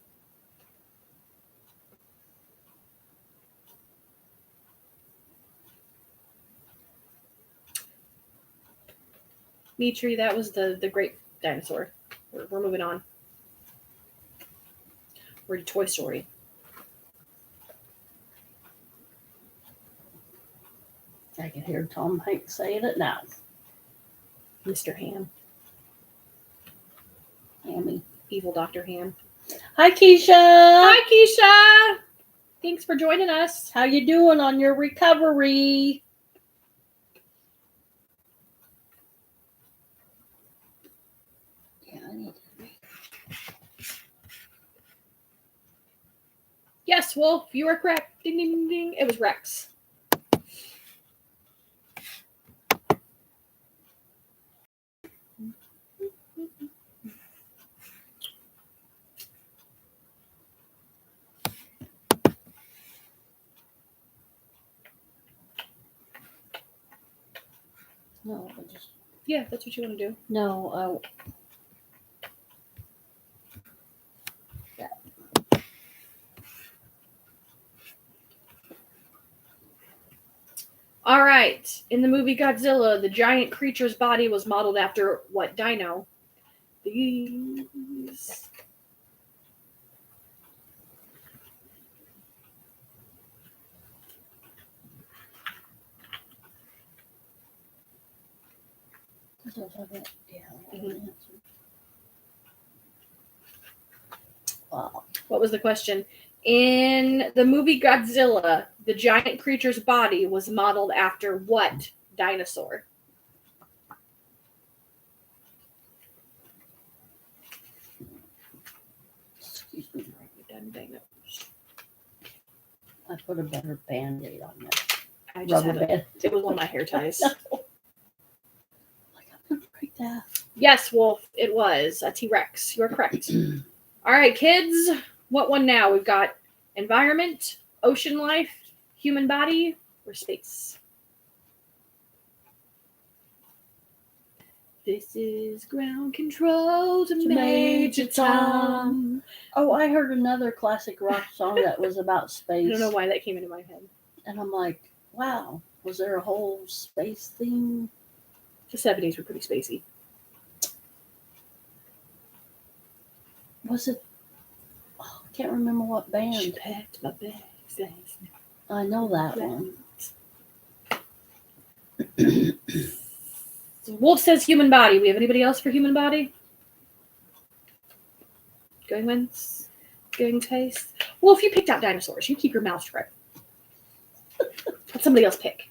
Mitri, that was the great dinosaur. We're moving on. We're to Toy Story. I can hear Tom Hanks saying it now. Mr. Ham. Hammy. Evil Dr. Ham. Hi, Keisha. Hi, Keisha. Thanks for joining us. How you doing on your recovery? Yeah, I need to. Yes, Wolf, you are correct. Ding, ding, ding, ding. It was Rex. No, I just. Yeah, that's what you want to do. No, All right. In the movie Godzilla, the giant creature's body was modeled after what dino? These. yeah. Wow. What was the question? In the movie Godzilla, the giant creature's body was modeled after what dinosaur? Excuse me. Done dinos. I put a better band-aid on that. I just Rubber had band. it was one of my hair ties. Like, I'm gonna break that. Yes, Wolf, it was a T-Rex. You're correct. All right, kids. What one now? We've got environment, ocean life, human body, or space. This is ground control to Major Tom. Oh, I heard another classic rock song that was about I space. don't know why that came into my head. And I'm like, wow, was there a whole space theme? The 70s were pretty spacey. Was it? Oh, I can't remember what She band. packed my bags last night. I know that one. Wolf says human body. We have anybody else for human body? Going once, going twice. Wolf, you picked out dinosaurs. You keep your mouth shut. Let somebody else pick.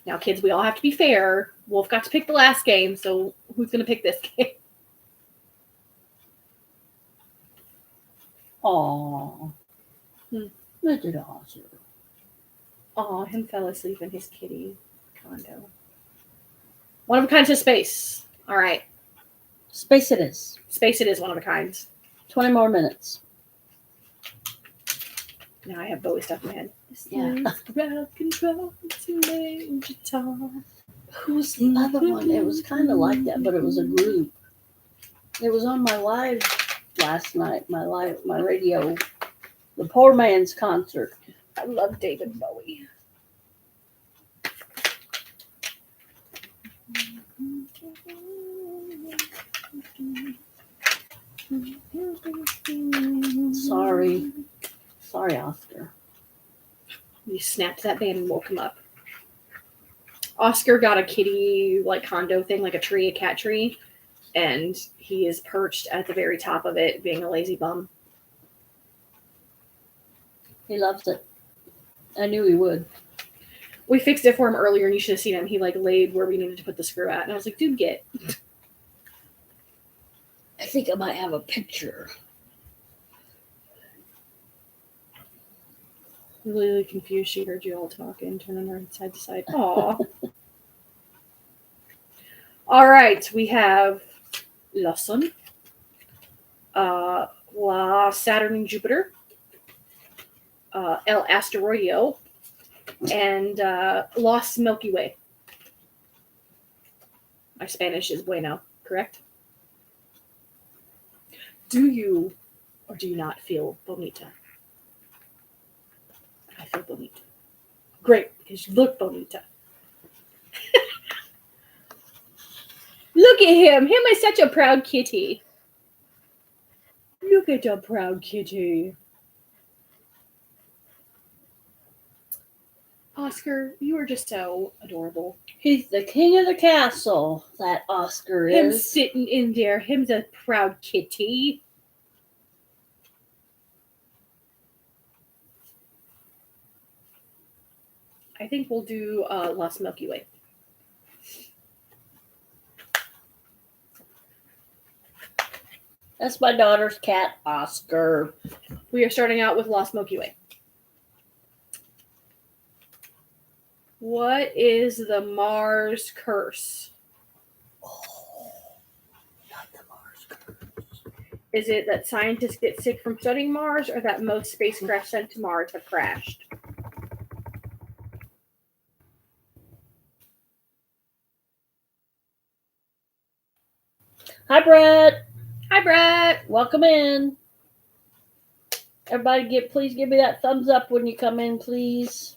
Now, kids, we all have to be fair. Wolf got to pick the last game, so who's going to pick this game? Aw. Look at Oscar. Aw, him fell asleep in his kitty condo. One of a kind to space. All right. Space it is. Space it is one of a kind. 20 more minutes. Now I have Bowie stuff in my head. Yeah. Ground control to Major Tom. Who's the other one? It was kind of like that, but it was a group. It was on my live last night. My radio, the poor man's concert. I love David Bowie. Sorry, Oscar. You snapped that band and woke him up. Oscar got a kitty like condo thing, like a cat tree, and he is perched at the very top of it, being a lazy bum. He loves it. I knew he would. We fixed it for him earlier, and you should have seen him. He like laid where we needed to put the screw at, and I was like, "Dude, get." I think I might have a picture. Really confused. She heard you all talking, turning her side to side. Aw. All right, we have La Sun, La Saturn and Jupiter, El Asteroidio, and Lost Milky Way. My Spanish is bueno, correct? Do you or do you not feel bonita? I feel bonita. Great, because you look bonita. Look at him. Him is such a proud kitty. Look at the proud kitty. Oscar, you are just so adorable. He's the king of the castle, that Oscar Him is. sitting in there. Him's a proud kitty. I think we'll do Lost Milky Way. That's my daughter's cat, Oscar. We are starting out with Lost Milky Way. What is the Mars curse? Oh, not the Mars curse. Is it that scientists get sick from studying Mars, or that most spacecraft sent to Mars have crashed? Hi, Brett. Hi, Brett. Welcome in. Everybody, please give me that thumbs up when you come in, please.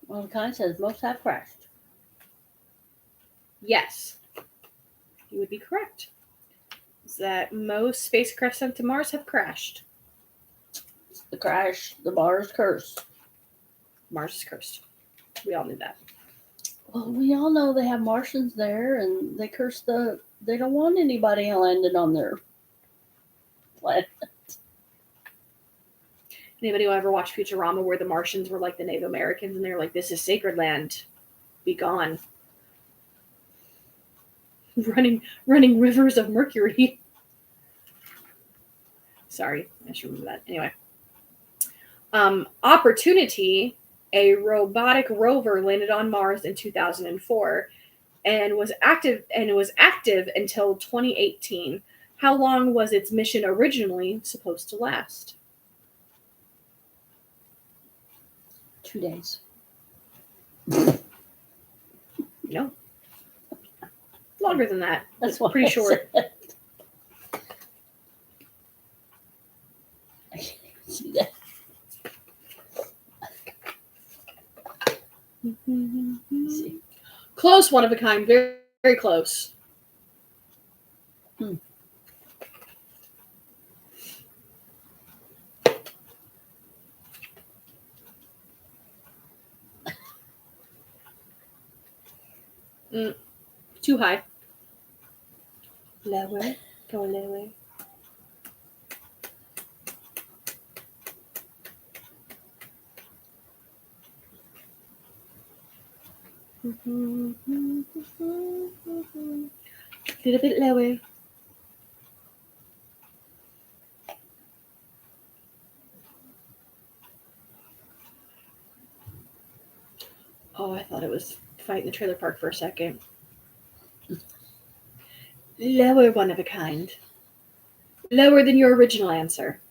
Well, it kind of says most have crashed. Yes, you would be correct. Is that most spacecraft sent to Mars have crashed? The Mars curse. Mars is cursed. We all knew that. Well, we all know they have Martians there, and they they don't want anybody landing on their planet. Anybody who ever watched Futurama where the Martians were like the Native Americans and they were like, this is sacred land. Be gone. Running rivers of mercury. Sorry, I should remember that. Anyway. Opportunity, a robotic rover, landed on Mars in 2004 and was active until 2018. How long was its mission originally supposed to last? 2 days. No. Longer than that. That's It's what pretty I short. said. I can't even see that. Let's see. Close, one of a kind. Very, very close. Too high. Lower. Go lower. A little bit lower. Oh, I thought it was fight in the trailer park for a second. Lower, one of a kind. Lower than your original answer.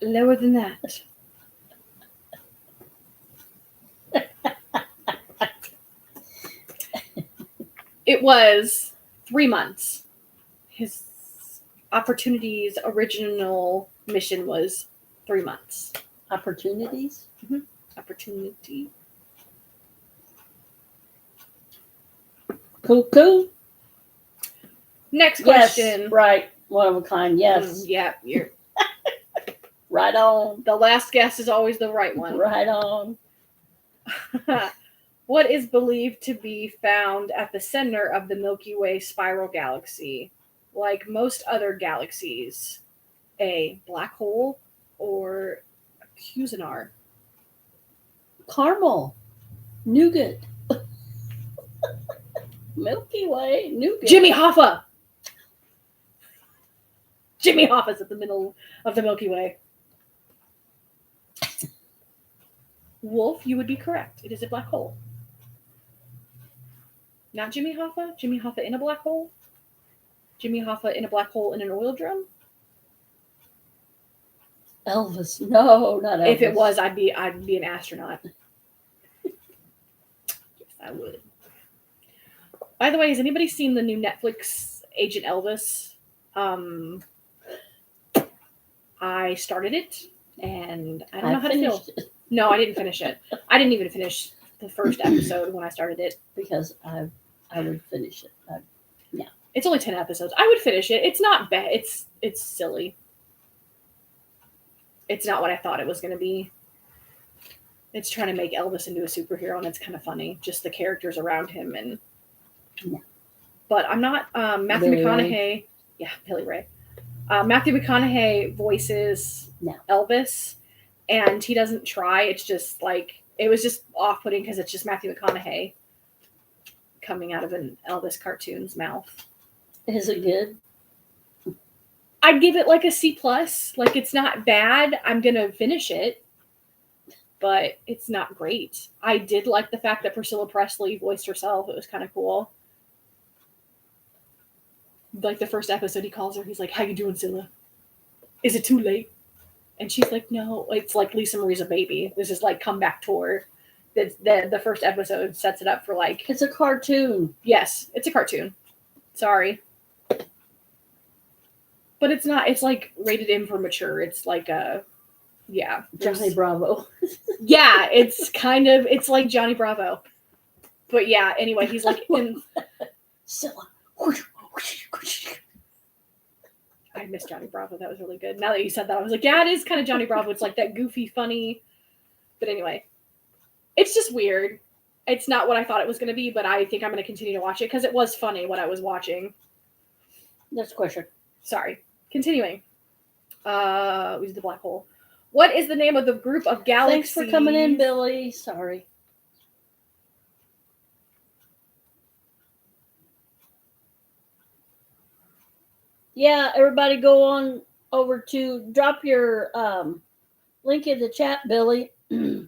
Lower than that. It was 3 months. His Opportunity's original mission was 3 months. Opportunities? Opportunity. Cuckoo? Next question. Yes, right. One of a kind. Yes. Yeah, you're Right on. the last guess is always the right one. Right on. What is believed to be found at the center of the Milky Way spiral galaxy? Like most other galaxies, a black hole or a cuisinart? Caramel. Nougat. Milky Way. Nougat. Jimmy Hoffa! Jimmy Hoffa's at the middle of the Milky Way. Wolf, you would be correct. It is a black hole. Not Jimmy Hoffa? Jimmy Hoffa in a black hole? Jimmy Hoffa in a black hole in an oil drum? Elvis. No, not Elvis. If it was, I'd be an astronaut. Yes, I would. By the way, has anybody seen the new Netflix Agent Elvis? I started it, and I don't know how to feel. It No, I didn't finish it. I didn't even finish the first episode when I started it. because I would finish it. It's only 10 episodes. I would finish it. It's not bad. It's silly. It's not what I thought it was going to be. It's trying to make Elvis into a superhero, and it's kind of funny. Just the characters around him. And Yeah. But I'm not... Matthew Billy McConaughey... Ray. Yeah, Billy Ray. Matthew McConaughey voices No. Elvis, and he doesn't try. It's just like... It was just off-putting because it's just Matthew McConaughey coming out of an Elvis cartoon's mouth. Is it good? I'd give it like a C+. Like, it's not bad. I'm going to finish it, but it's not great. I did like the fact that Priscilla Presley voiced herself. It was kind of cool. Like, the first episode, he calls her. He's like, "How you doing, Zilla? Is it too late?" And she's like, "No." It's like Lisa Marie's a baby. This is like comeback tour. The first episode sets it up for like... It's a cartoon. Yes, it's a cartoon. Sorry. But it's not, it's like rated M for mature. It's like yeah. Johnny Bravo. Yeah, it's like Johnny Bravo. But yeah, anyway, he's like in... Scylla. I miss Johnny Bravo. That was really good. Now that you said that, I was like, yeah, it is kind of Johnny Bravo. It's like that goofy, funny. But anyway, it's just weird. It's not what I thought it was going to be, but I think I'm going to continue to watch it because it was funny what I was watching. Next question. Sorry. Continuing. We did the black hole. What is the name of the group of galaxies? Thanks for coming in, Billy. Sorry. Yeah, everybody go on over to drop your link in the chat, Billy. Yeah,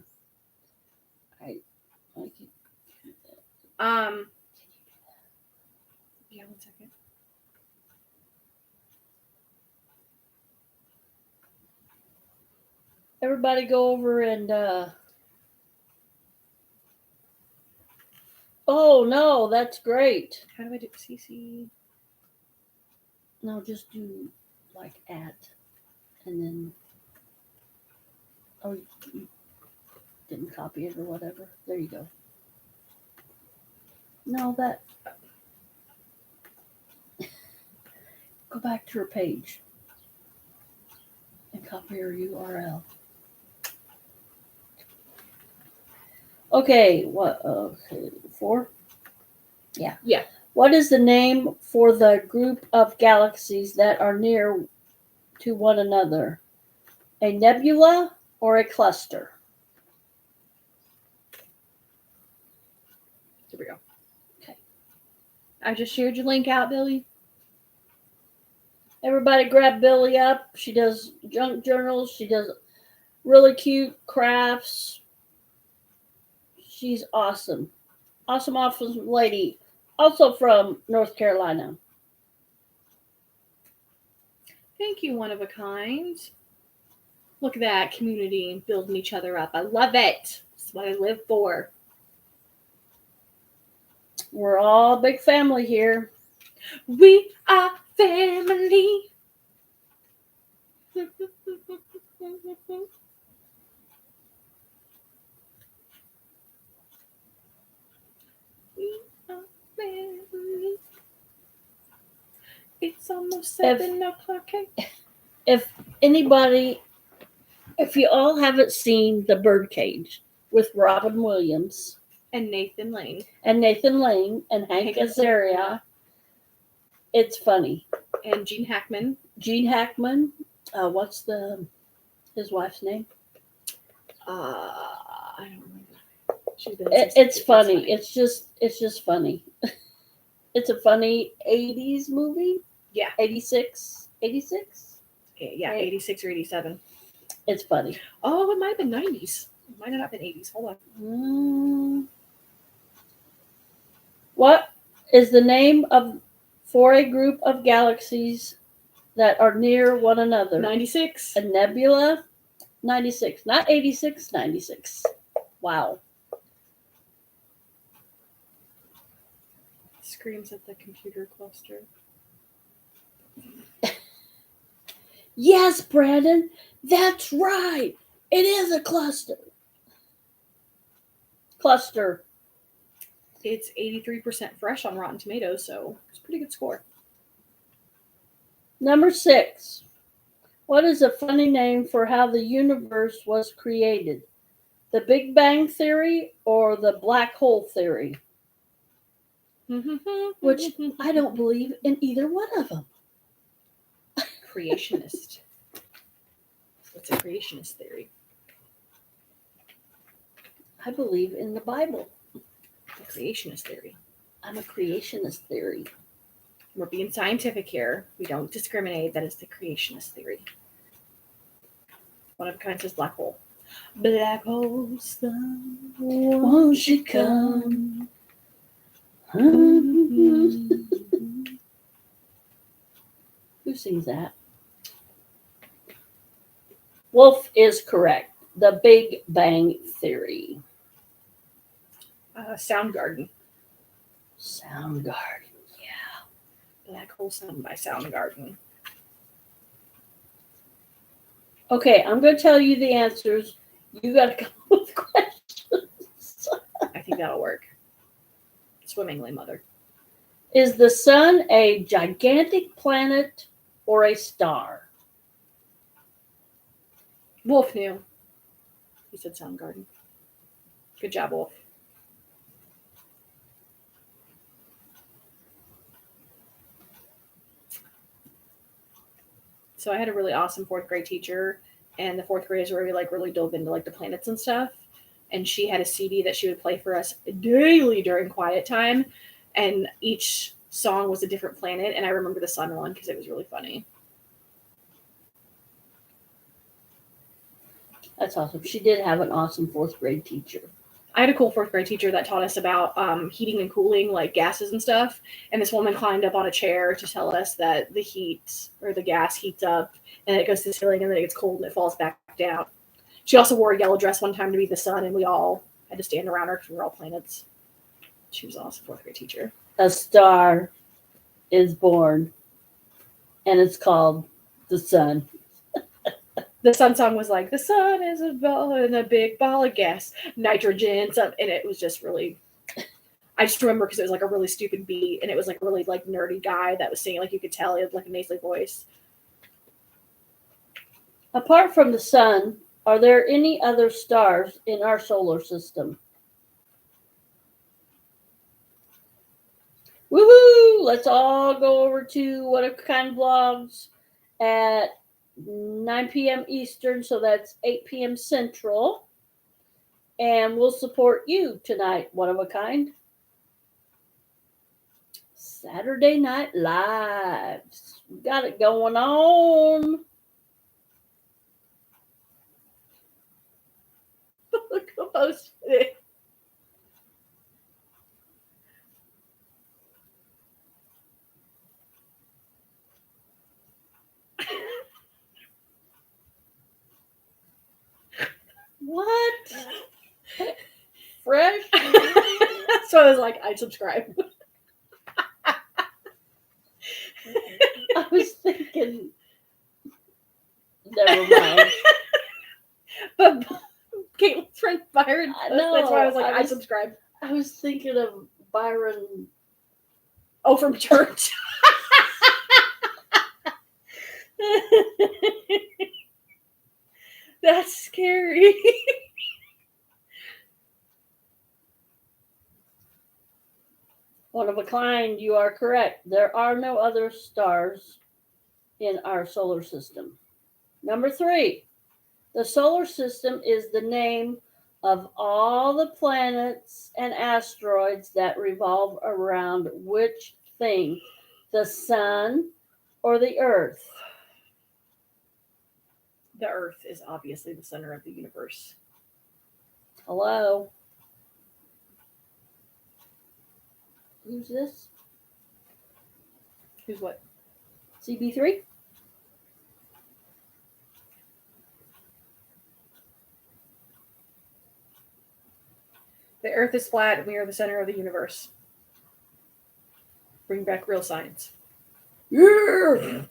one second. Everybody go over and oh no, that's great. How do I do CC? No, just do like at and then you didn't copy it or whatever. There you go. No, that go back to her page and copy her URL. Okay, what? Okay, 4? Yeah. Yeah. What is the name for the group of galaxies that are near to one another? A nebula or a cluster? Here we go. Okay. I just shared your link out, Billy. Everybody grab Billy up. She does junk journals. She does Really cute crafts. She's awesome. Awesome lady. Also from North Carolina. Thank you, one of a kind. Look at that community building each other up. I love it. That's what I live for. We're all a big family here. We are family. We are family. It's almost 7:00. If you all haven't seen The Birdcage with Robin Williams And Nathan Lane. and Hank Azaria, it's funny. And Gene Hackman. Gene Hackman. What's his wife's name? I don't remember. It's funny. It's just funny. It's a funny 80s movie. Yeah. 86. Yeah, 86 or 87. It's funny. Oh, it might have been 90s. It might not have been 80s. Hold on. What is the name for a group of galaxies that are near one another? 96. A nebula? 96. Not 86, 96. Wow. Screams at the computer cluster. Yes, Brandon. That's right. It is a cluster. It's 83% fresh on Rotten Tomatoes, so it's a pretty good score. Number 6. What is a funny name for how the universe was created? The Big Bang Theory or the Black Hole Theory? Which I don't believe in either one of them. Creationist. What's a creationist theory? I believe in the Bible. The creationist theory. I'm a creationist theory. We're being scientific here. We don't discriminate. That is the creationist theory. One of a kind says black hole. Black hole sun, Won't you come? Who sings that? Wolf is correct. The Big Bang Theory. Soundgarden. Soundgarden. Black Hole Sun by Soundgarden. Okay, I'm going to tell you the answers. You got to come up with questions. I think that'll work. Swimmingly, mother. Is the sun a gigantic planet or a star? Wolf knew. He said Soundgarden. Good job, Wolf. So I had a really awesome fourth grade teacher, and the fourth grade is where we really dove into the planets and stuff. And she had a CD that she would play for us daily during quiet time, and each song was a different planet. And I remember the sun one because it was really funny. That's awesome. She did have an awesome fourth grade teacher. I had a cool fourth grade teacher that taught us about heating and cooling, like gases and stuff. And this woman climbed up on a chair to tell us that the heat or the gas heats up and it goes to the ceiling and then it gets cold and it falls back down. She also wore a yellow dress one time to be the sun, and we all had to stand around her because we were all planets. She was an awesome fourth grade teacher. A star is born, and it's called the sun. The sun song was like, the sun is a ball and a big ball of gas, nitrogen, and it was just really, I just remember because it was like a really stupid beat, and it was like a really nerdy guy that was singing, you could tell he had a nasally voice. Apart from the sun, are there any other stars in our solar system? Woohoo! Let's all go over to What a Kind Vlogs at 9 p.m. Eastern, so that's 8 p.m. Central. And we'll support you tonight, One of a Kind. Saturday Night Lives. We got it going on. Who posted it? What? Fresh? So I was like, I subscribe. I was thinking. Never mind. But Caitlin's friend Byron, I that's why I was know, like, I I was- subscribe. I was thinking of Byron. Oh, from church. That's scary. One of a kind, you are correct. There are no other stars in our solar system. Number 3, the solar system is the name of all the planets and asteroids that revolve around which thing? The sun or the earth? The Earth is obviously the center of the universe. Hello? Who's this? Who's what? CB3? The Earth is flat and we are the center of the universe. Bring back real science. Yeah.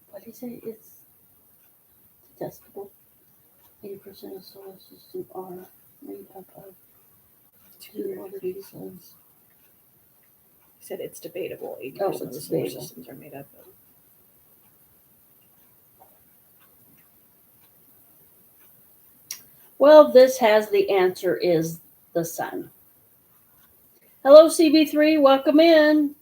What do you say? It's detestable. 80% of solar system are made up of two other pieces. He said it's debatable. 80% Oh, of the it's solar debatable. systems are made up of. Well, this has the answer is the sun. Hello, CB3. Welcome in.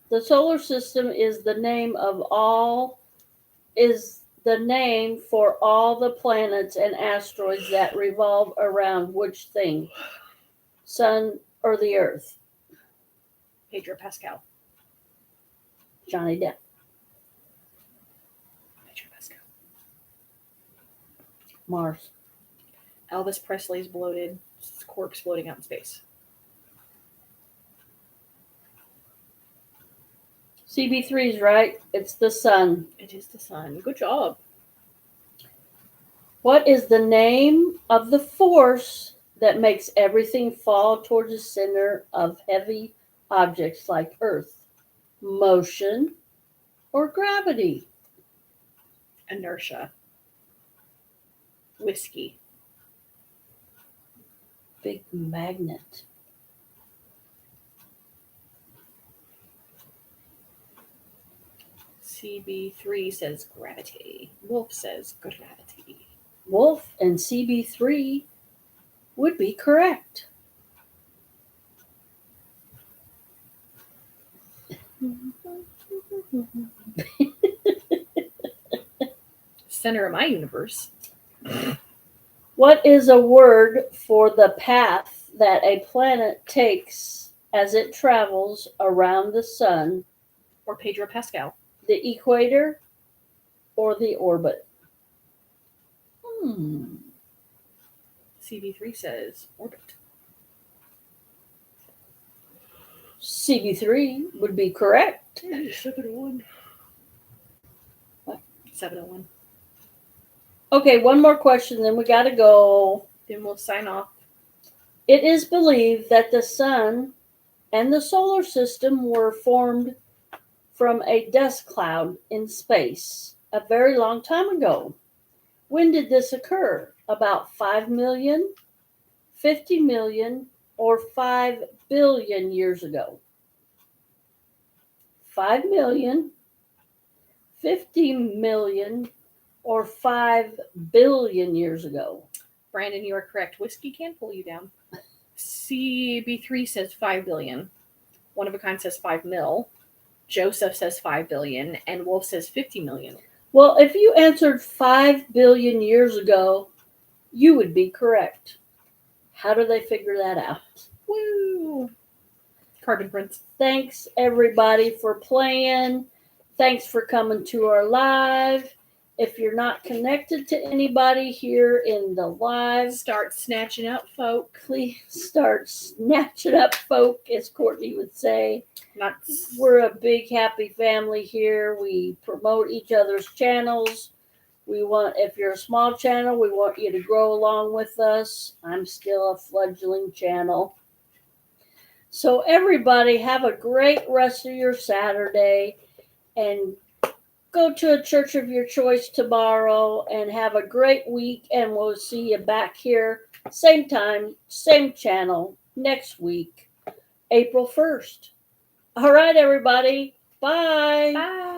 The solar system is the name for all the planets and asteroids that revolve around which thing? Sun or the earth? Pedro Pascal. Johnny Depp. Pedro Pascal. Mars. Elvis Presley's bloated corpse floating out in space. CB3 is right. It's the sun. It is the sun. Good job. What is the name of the force that makes everything fall towards the center of heavy objects like Earth? Motion or gravity? Inertia. Whiskey. Big magnet. CB3 says gravity. Wolf says gravity. Wolf and CB3 would be correct. Center of my universe. What is a word for the path that a planet takes as it travels around the sun, Or Pedro Pascal. the equator, or the orbit? CB3 says orbit. CB3 would be correct. 701. What? 701. Okay, one more question, then we got to go. Then we'll sign off. It is believed that the sun and the solar system were formed from a dust cloud in space a very long time ago. When did this occur? About 5 million, 50 million, or 5 billion years ago? 5 million, 50 million, or 5 billion years ago? Brandon, you are correct. Whiskey can pull you down. CB3 says 5 billion. One of a kind says 5 mil. Joseph says 5 billion. And Wolf says 50 million. Well, if you answered 5 billion years ago, you would be correct. How do they figure that out? Woo! Carbon prints. Thanks everybody for playing. Thanks for coming to our live. If you're not connected to anybody here in the live, Start snatching up folk. please start snatching up folk, as Courtney would say. Nuts. We're a big happy family here. We promote each other's channels. We want, if you're a small channel, we want you to grow along with us. I'm still a fledgling channel. So everybody have a great rest of your Saturday and go to a church of your choice tomorrow and have a great week, and we'll see you back here same time, same channel next week, April 1st. All right, everybody. Bye. Bye.